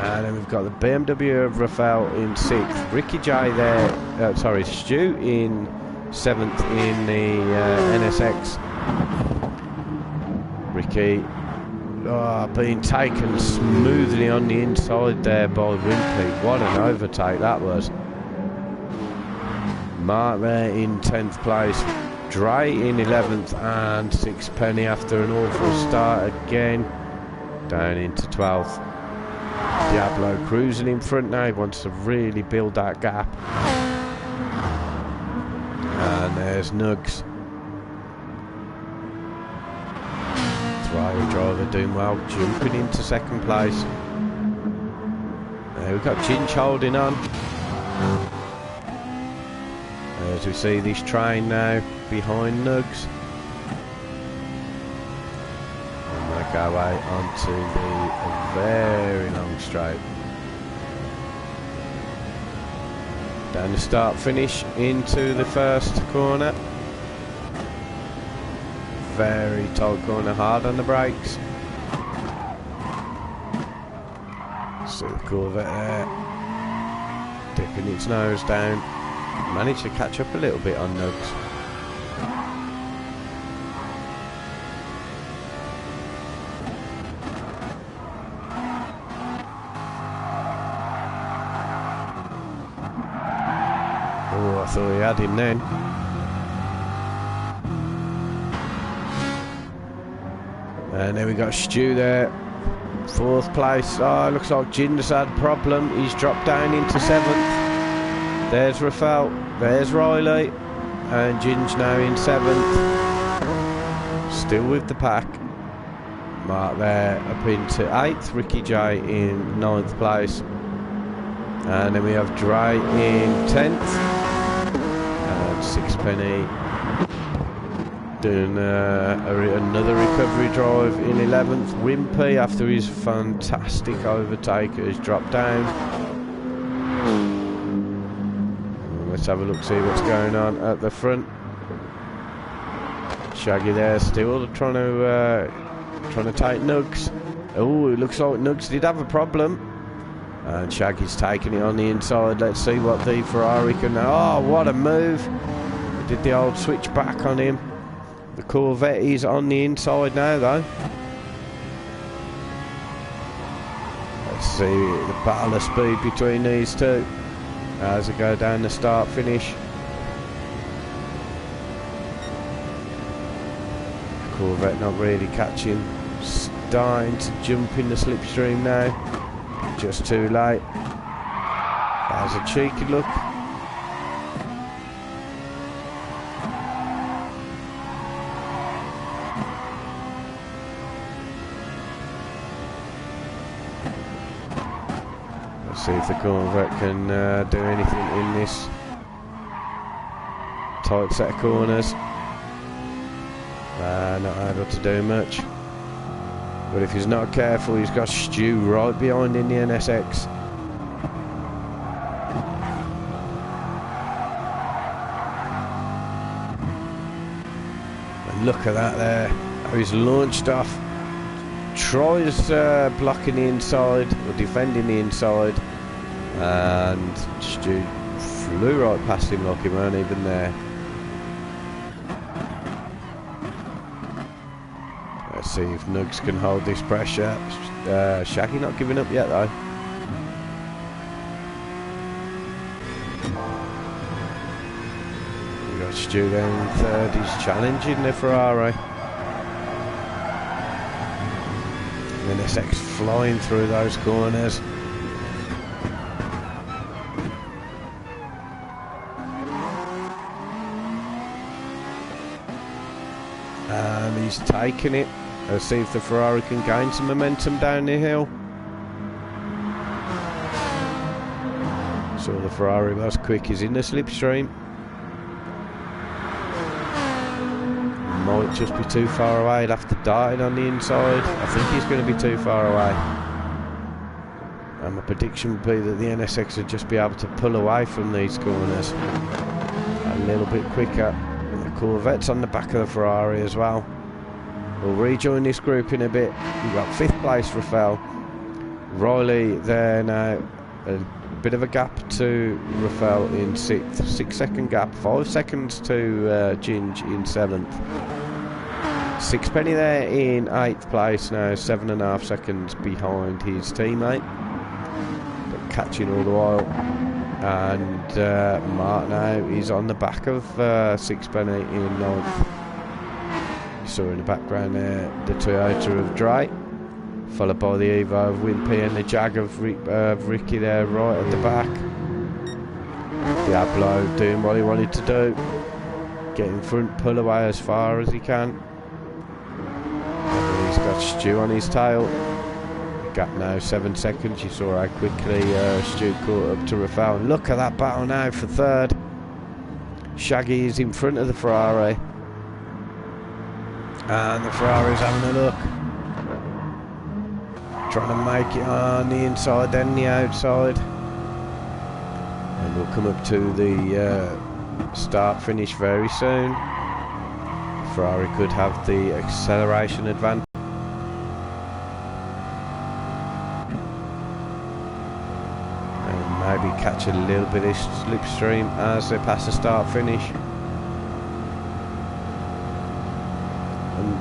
Speaker 1: And then we've got the BMW of Rafael in sixth. Ricky J there, Stu in seventh in the NSX. Ricky being taken smoothly on the inside there by Wimpy. What an overtake that was. Mark there in 10th place. Dre in 11th, and Sixpenny after an awful start again down into 12th. Diablo cruising in front now, he wants to really build that gap. And there's Nugs. Riley driver doing well, jumping into second place. There we've got Ginge holding on. As we see this train now behind Nugs. Make our way onto the very long straight. Down the start finish into the first corner. Very tight corner, hard on the brakes. See the Corvette there, dipping its nose down. Managed to catch up a little bit on Nugs. Oh, I thought he had him then. And then we got Stu there, fourth place. Oh, looks like Ginger's had a problem. He's dropped down into seventh. There's Rafael, there's Riley, and Ginge now in seventh. Still with the pack. Mark there up into eighth. Ricky J in ninth place. And then we have Dre in 10th. And Sixpenny doing another recovery drive in 11th. Wimpy, after his fantastic overtake, has dropped down. Let's have a look, see what's going on at the front. Shaggy there, still trying to take Nugs. Oh, it looks like Nugs did have a problem. And Shaggy's taking it on the inside. Let's see what the Ferrari can... Oh, what a move. They did the old switch back on him. The Corvette is on the inside now, though. Let's see the battle of speed between these two as they go down the start finish. Corvette not really catching. Starting to jump in the slipstream now. Just too late. That was a cheeky look. Let's see if the Corvette can do anything in this tight set of corners. Not able to do much. But if he's not careful, he's got Stu right behind in the NSX. And look at that there. How he's launched off. Tries blocking the inside, or defending the inside. And Stu flew right past him like he weren't even there. Let's see if Nugs can hold this pressure. Shaggy not giving up yet though. We got Stu down in third. He's challenging the Ferrari. And NSX flying through those corners. And he's taking it. Let's see if the Ferrari can gain some momentum down the hill. So the Ferrari was quick. He's in the slipstream. Might just be too far away. He'd have to dart on the inside. I think he's going to be too far away. And my prediction would be that the NSX would just be able to pull away from these corners a little bit quicker. And the Corvette's on the back of the Ferrari as well. We'll rejoin this group in a bit. We've got 5th place Rafael. Riley there now. A bit of a gap to Rafael in 6th. 6-second gap. 5 seconds to Ginge in 7th. Sixpenny there in 8th place now. 7.5 seconds behind his teammate. But catching all the while. And Mark now is on the back of Sixpenny in 9th. Saw in the background there the Toyota of Dre, followed by the Evo of Wimpy and the Jag of Ricky there right at the back. Diablo doing what he wanted to do, get in front, pull away as far as he can. And he's got Stu on his tail. Gap now 7 seconds. You saw how quickly Stu caught up to Rafael. And look at that battle now for 3rd. Shaggy is in front of the Ferrari. And the Ferrari's having a look. Trying to make it on the inside, then the outside. And we'll come up to the start finish very soon. Ferrari could have the acceleration advantage. And maybe catch a little bit of slipstream as they pass the start finish.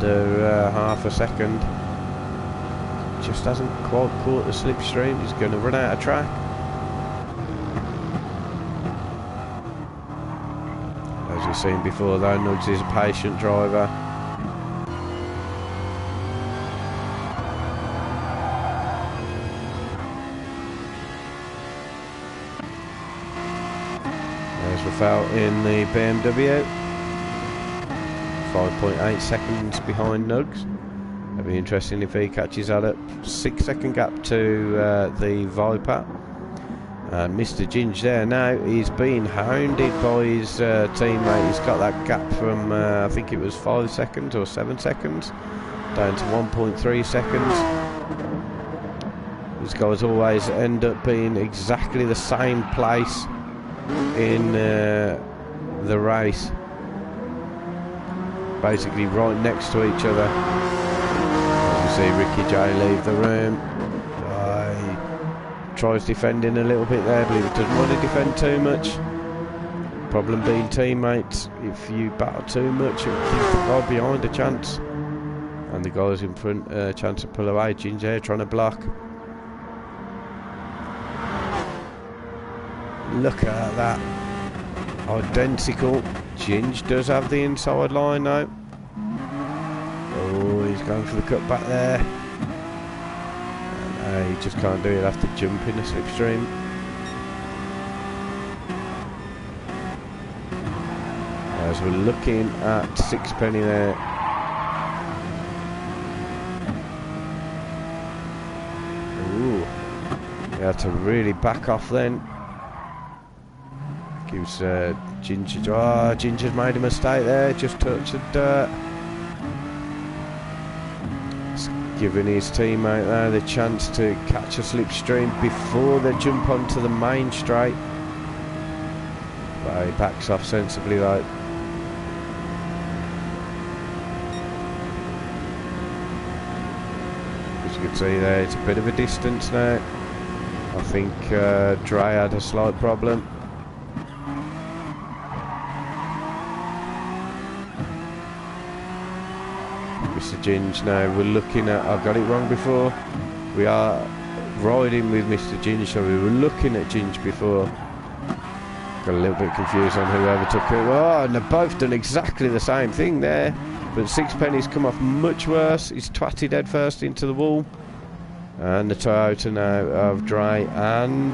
Speaker 1: Under half a second. Just hasn't quite caught the slipstream. He's going to run out of track. As you've seen before though, Nugs is a patient driver. There's Rafael in the BMW. 5.8 seconds behind Nugs. It'll be interesting if he catches that up. 6-second gap to the Viper. And Mr. Ginge there now, he's being hounded by his teammate. He's got that gap from, I think it was 5 seconds or 7 seconds, down to 1.3 seconds. These guys always end up being exactly the same place in the race. Basically right next to each other. As you see Ricky J leave the room. He tries defending a little bit there, but he doesn't want to defend too much. Problem being teammates. If you battle too much, it gives the guy behind a chance. And the guys in front a chance to pull away. Ginger trying to block. Look at that. Identical. Ginge does have the inside line now. going for the cut back there. And he just can't do it after jumping the slipstream. As we're looking at Sixpenny there. Ooh, he had to really back off then. Gives Ginger. Oh, Ginger's made a mistake there. Just touched the dirt. It's giving his teammate there the chance to catch a slipstream before they jump onto the main straight. But he backs off sensibly, like. As you can see there, it's a bit of a distance now. I think Dre had a slight problem. Mr. Ginge now, we're looking at, I got it wrong before, we are riding with Mr. Ginge, so we were looking at Ginge before. Got a little bit confused on whoever took it. Oh, and they've both done exactly the same thing there, but Sixpenny's come off much worse. He's twatted head first into the wall, and the Toyota now of Dre and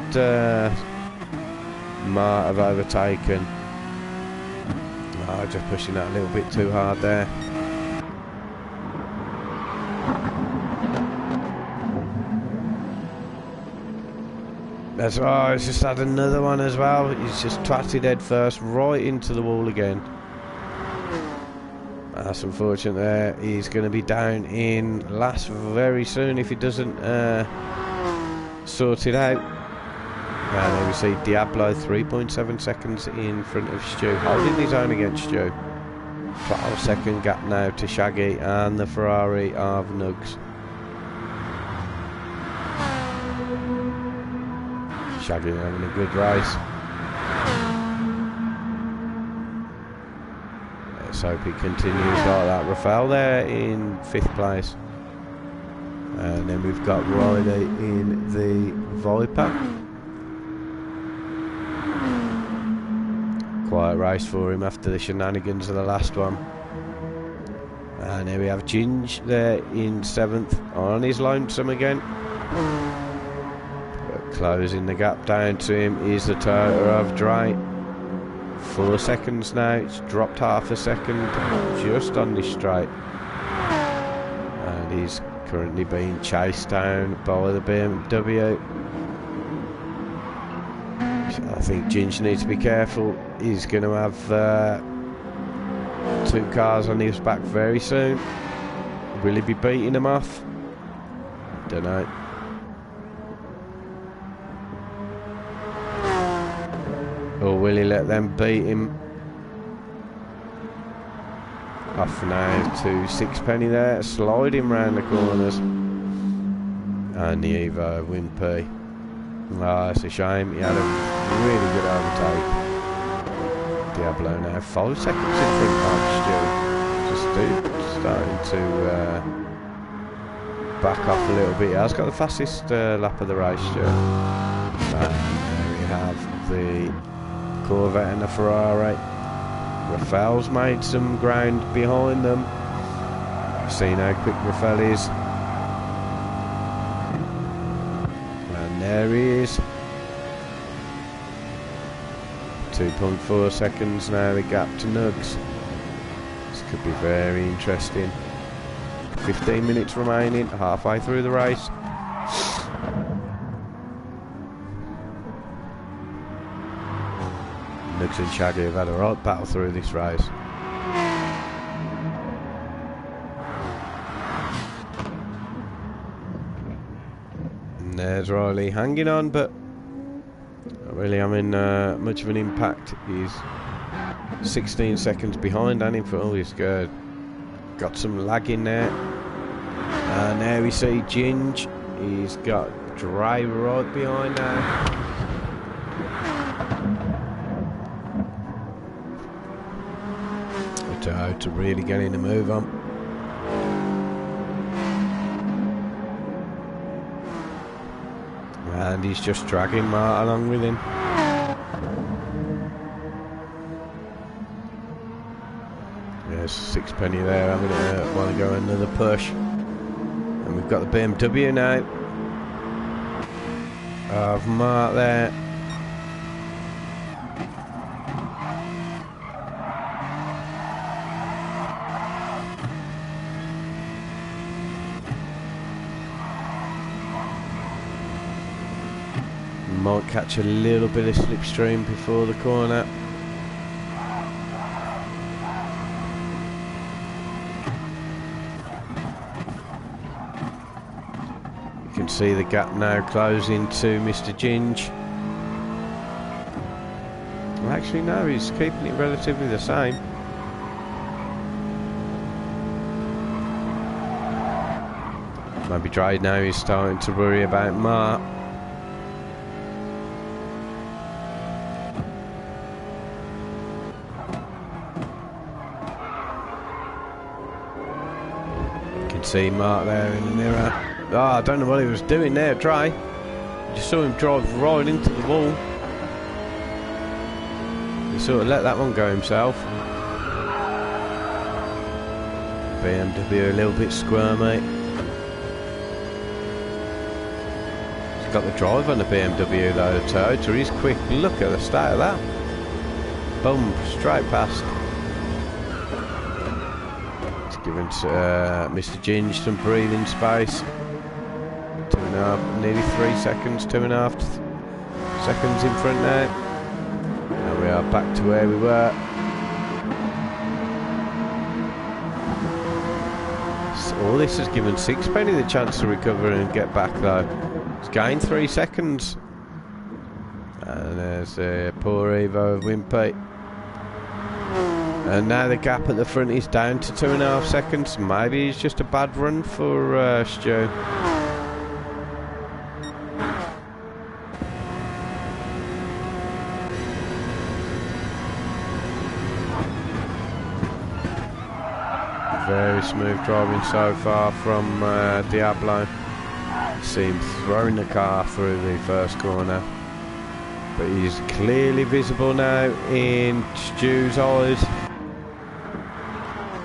Speaker 1: Mart have overtaken. Oh, just pushing that a little bit too hard there. That's right, he's just had another one as well. He's just twatted head first right into the wall again. That's unfortunate there. He's going to be down in last very soon if he doesn't sort it out. And then we see Diablo 3.7 seconds in front of Stu, holding his own against Stu. 12-second gap now to Shaggy and the Ferrari of Nugs. Shaggy having a good race. Let's hope he continues like that. Rafael there in 5th place. And then we've got Ryder in the Viper. Quiet race for him after the shenanigans of the last one. And here we have Ginge there in 7th on his lonesome again. Closing the gap down to him is the Toyota of Dre. 4 seconds now, it's dropped half a second just on this straight. And he's currently being chased down by the BMW. So I think Ginge needs to be careful. He's going to have 2 cars on his back very soon. Will he be beating them off? Don't know. Or will he let them beat him? Off now to Sixpenny there, sliding round the corners. And the Evo Wimpy. Ah, it's a shame, he had a really good overtake. Diablo now 5 seconds in front of Stu. Just starting to back off a little bit. He has got the fastest lap of the race, Stu. And there we have the Corvette and the Ferrari. Rafael's made some ground behind them. You've seen how quick Rafael is. And there he is. 2.4 seconds now the gap to Nugs. This could be very interesting. 15 minutes remaining, halfway through the race. Nugs and Shaggy have had a right battle through this race. And there's Riley hanging on, but not really having much of an impact. He's 16 seconds behind and in front. Oh, he's got some lag in there. And there we see Ginge. He's got Dre right behind now. To really getting the move on. And he's just dragging Mart along with him. There's Sixpenny there having a while to go another push. And we've got the BMW now. Of Mark there. Might catch a little bit of slipstream before the corner. You can see the gap now closing to Mr. Ginge. Well, actually no, he's keeping it relatively the same. Maybe Dre now is starting to worry about Mark. See Mark there in the mirror. Oh, I don't know what he was doing there, Dre. Just saw him drive right into the wall. He sort of let that one go himself. BMW a little bit squirmy. He's got the drive on the BMW though, Toyota. He's quick. Look at the state of that. Boom, straight past. Giving Mr. Ginge some breathing space. 2.5, nearly 3 seconds, 2.5 seconds in front now. Now we are back to where we were. So all this has given Sixpenny the chance to recover and get back though. He's gained 3 seconds. And there's a poor Evo of Wimpy. And now the gap at the front is down to 2.5 seconds. Maybe it's just a bad run for Stu. Very smooth driving so far from Diablo. See him throwing the car through the first corner. But he's clearly visible now in Stu's eyes.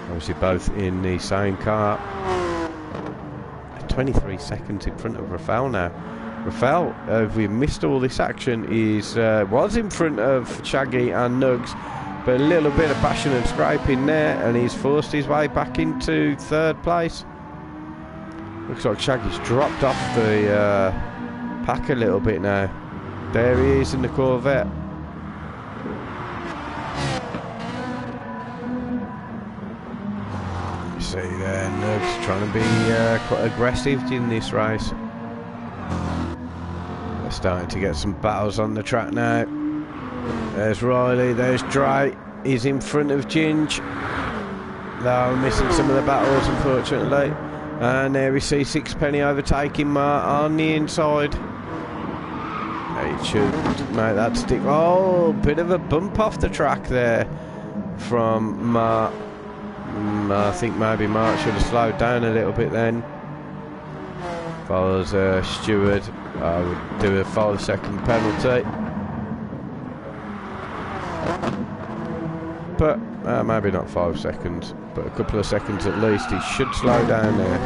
Speaker 1: Obviously both in the same car. 23 seconds in front of Rafael now. Rafael, if we missed all this action, was in front of Shaggy and Nugs, but a little bit of bashing and scraping there, and he's forced his way back into 3rd place. Looks like Shaggy's dropped off the pack a little bit now. There he is in the Corvette. You see there, Nugs trying to be quite aggressive in this race. They're starting to get some battles on the track now. There's Riley, there's Dre. He's in front of Ginge. They're missing some of the battles, unfortunately. And there we see Sixpenny overtaking Mark on the inside. He should make that stick. Oh, bit of a bump off the track there from Mark. I think maybe Mark should have slowed down a little bit then. If I was Stewart, I would do a 5-second penalty. But maybe not 5 seconds, but a couple of seconds at least. He should slow down there.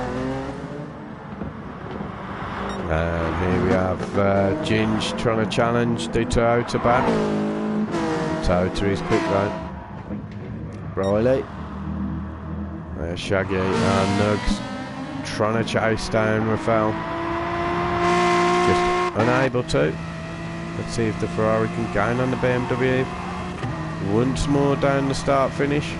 Speaker 1: And here we have Ginge trying to challenge the Toyota back. The Toyota is quick though. Riley. There's Shaggy and Nugs trying to chase down Rafael. Just unable to. Let's see if the Ferrari can gain on the BMW. Once more down the start finish.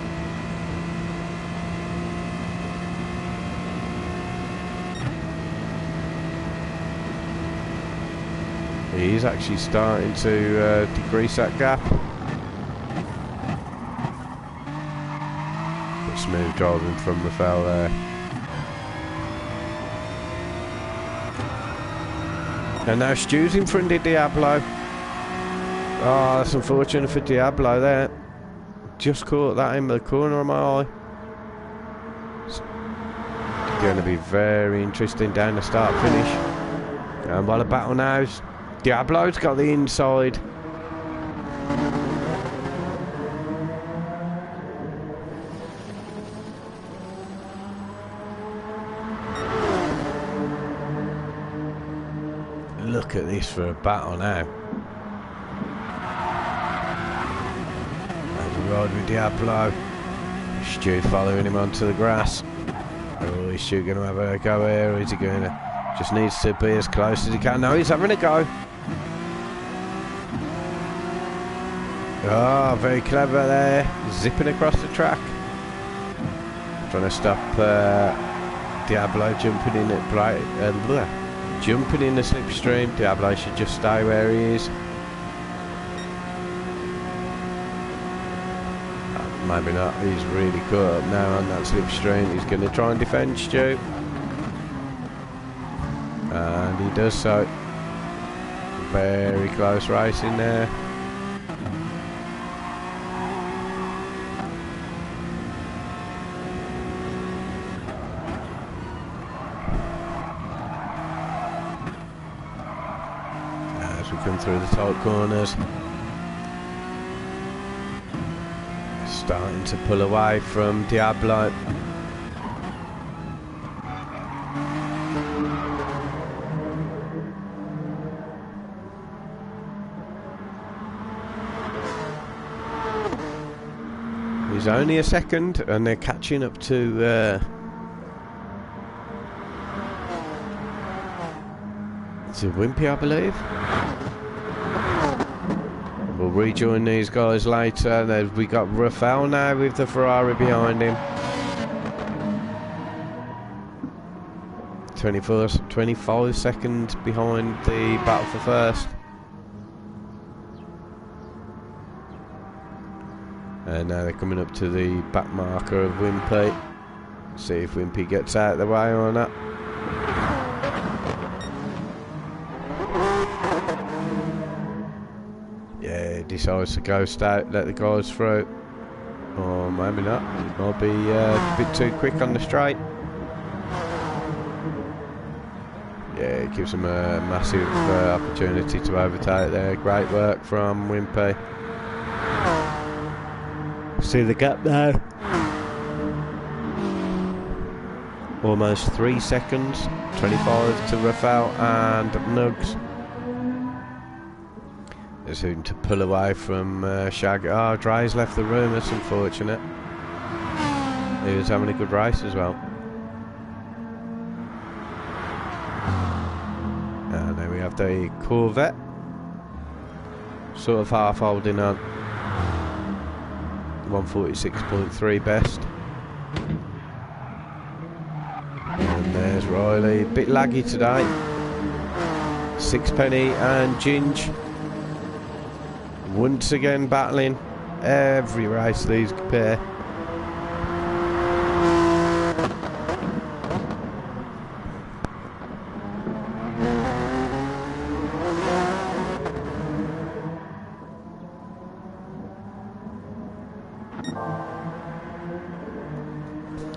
Speaker 1: He's actually starting to decrease that gap. But smooth driving from Rafael there. And now Stu's in front of Diablo. Oh, that's unfortunate for Diablo there. Just caught that in the corner of my eye. It's going to be very interesting down the start finish. And while the battle now, Diablo's got the inside. look at this for a battle now. As we ride with Diablo. Stu following him onto the grass. Oh, is Stu going to have a go here, or is he going to... Just needs to be as close as he can. No, he's having a go. Oh, very clever there. Zipping across the track. Trying to stop Diablo jumping in at jumping in the slipstream. Diablo should just stay where he is. Maybe not. He's really caught up now on that slipstream. He's going to try and defend Stu. And he does so. Very close racing there. As we come through the tight corners. Starting to pull away from Diablo. He's only a second, and they're catching up to Wimpy, I believe. We'll rejoin these guys later. We got Rafael now with the Ferrari behind him. 25 seconds behind the battle for first. And now they're coming up to the back marker of Wimpy. See if Wimpy gets out of the way or not. Yeah, he decides to ghost out, let the guys through. Or maybe not. He might be a bit too quick on the straight. Yeah, it gives him a massive opportunity to overtake there. Great work from Wimpy. See the gap now. Almost 3 seconds. 25 to Rafael and Nugs. They're soon to pull away from Shag. Oh, Dre's left the room. That's unfortunate. He was having a good race as well. And then we have the Corvette. Sort of half holding on. 146.3 best. And there's Riley. A bit laggy today. Sixpenny and Ginge. Once again battling. Every race these pair.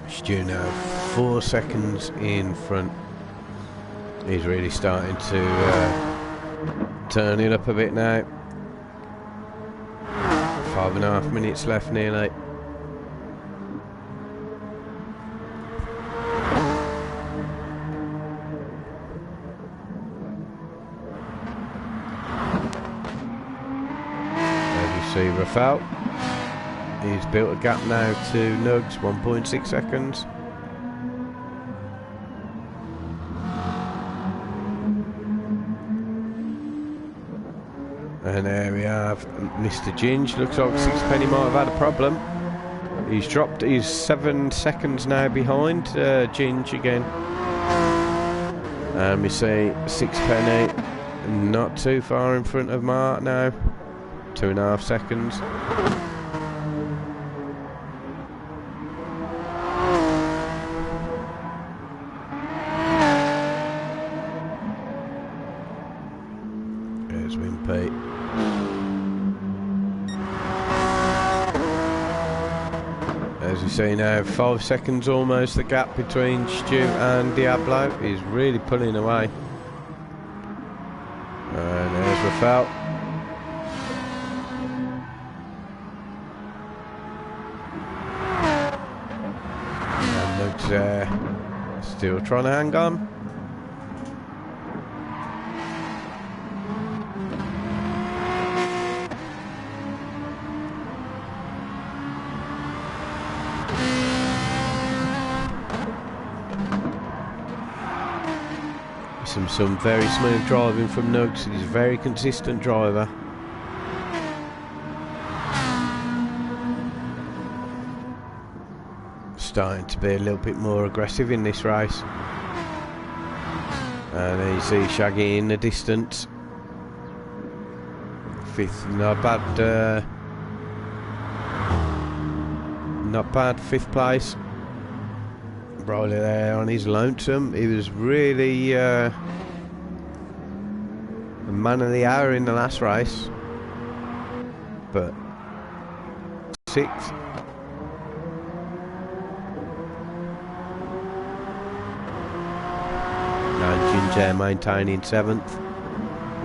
Speaker 1: Stu now 4 seconds in front. He's really starting to turn it up a bit now. 5.5 minutes left nearly. There you see Rafael. He's built a gap now to Nugs, 1.6 seconds. And there we have Mr. Ginge. Looks like Sixpenny might have had a problem. He's dropped. He's 7 seconds now behind Ginge again. And we see Sixpenny not too far in front of Mark now. 2.5 seconds. There's Wimpy. As you see now, 5 seconds almost the gap between Stu and Diablo. He's really pulling away. And there's Rafael. And Luke's still trying to hang on. some very smooth driving from Nugs. He's a very consistent driver. Starting to be a little bit more aggressive in this race. And then you see Shaggy in the distance. Fifth, not bad. Not bad, 5th place. Riley there on his lonesome. He was really the man of the hour in the last race. But 6th. Now Ginger maintaining 7th.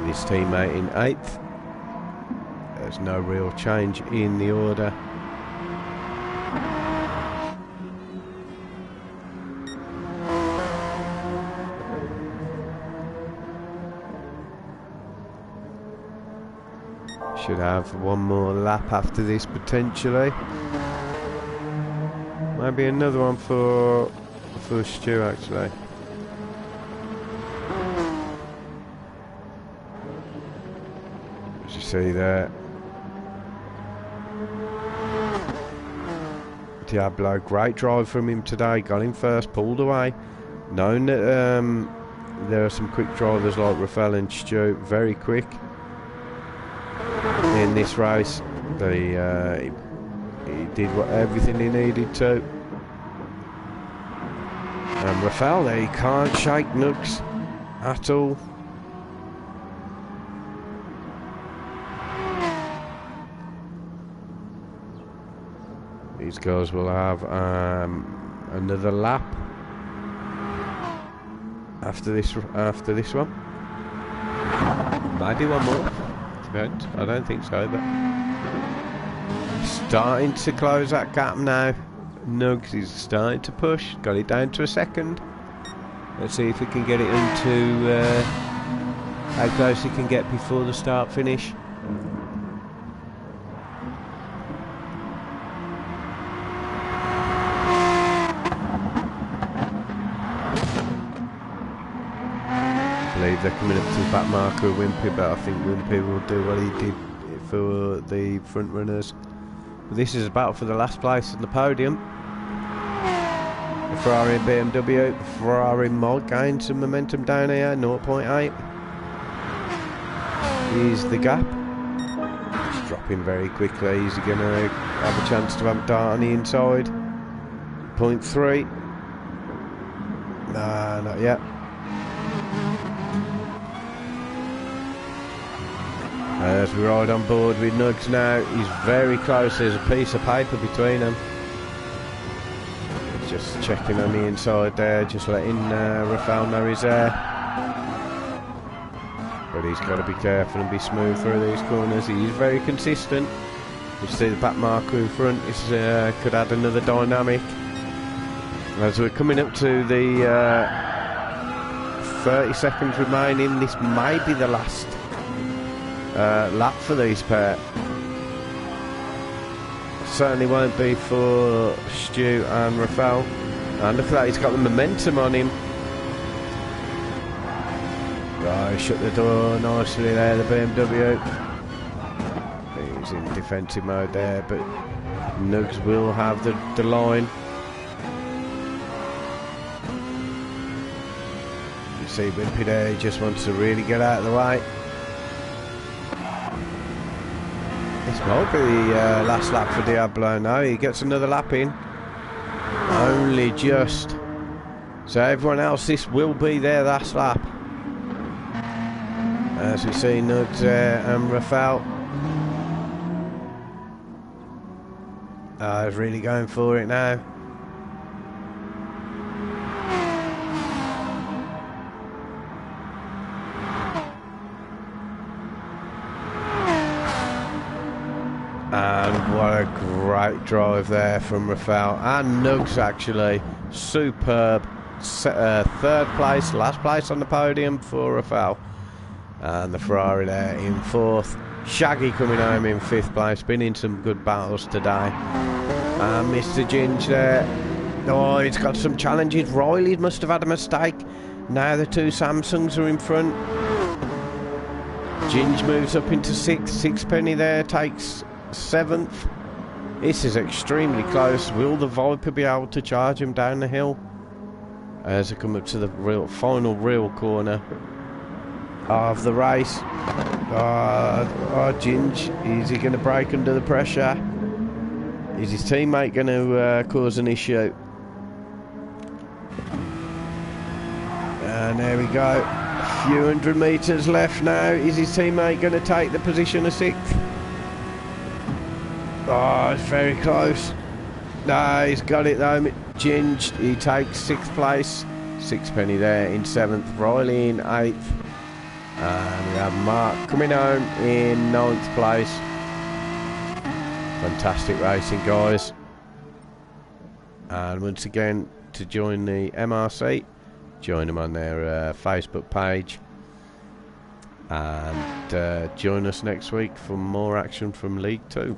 Speaker 1: His teammate in 8th. There's no real change in the order. Should have one more lap after this potentially. Maybe another one for Stu actually. As you see there, Diablo, great drive from him today. Got him first, pulled away. Known that there are some quick drivers like Rafael and Stu, very quick in this race. He did everything he needed to. And Rafael there, he can't shake Nugs at all. These guys will have another lap after this one. Maybe one more. Depends. I don't think so, but starting to close that gap now. Nugs is starting to push. Got it down to a second. Let's see if we can get it into how close he can get before the start finish. They're coming up to the back marker of Wimpy, but I think Wimpy will do what he did for the front runners. This is a battle for the last place on the podium. The Ferrari and BMW. The Ferrari might gain some momentum down here, 0.8 is the gap. It's dropping very quickly. Is he going to have a chance to have a dart on the inside? 0.3. Nah, not yet. As we ride on board with Nugs now, he's very close. There's a piece of paper between them. Just checking on the inside there, just letting Rafael know he's there. But he's got to be careful and be smooth through these corners. He's very consistent. You see the back marker in front. This could add another dynamic. As we're coming up to the 30 seconds remaining, this may be the last lap for these pair. Certainly won't be for Stu and Rafael. And look at that, he's got the momentum on him. Right, shut the door nicely there, the BMW. He's in defensive mode there, but Nugs will have the line. You see Wimpy there, he just wants to really get out of the way. This might be the last lap for Diablo now. He gets another lap in. Only just. So everyone else, this will be their last lap. As we see Nugs and Rafael. He's really going for it now. And what a great drive there from Rafael and Nugs actually. Superb. 3rd place, last place on the podium for Rafael. And the Ferrari there in 4th. Shaggy coming home in 5th place. Been in some good battles today. And Mr. Ginge there. Oh, he's got some challenges. Riley must have had a mistake. Now the two Samsungs are in front. Ginge moves up into 6th. Sixpenny there takes 7th. This is extremely close. Will the Viper be able to charge him down the hill as they come up to the final real corner of the race? Ginge, is he going to break under the pressure? Is his teammate going to cause an issue? And there we go. A few hundred metres left now. Is his teammate going to take the position of 6th? Oh, it's very close. No, he's got it though. Ginge, he takes 6th place. Sixpenny there in 7th. Riley in 8th. And we have Mark coming home in 9th place. Fantastic racing, guys. And once again, to join the MRC, join them on their Facebook page. And join us next week for more action from League 2.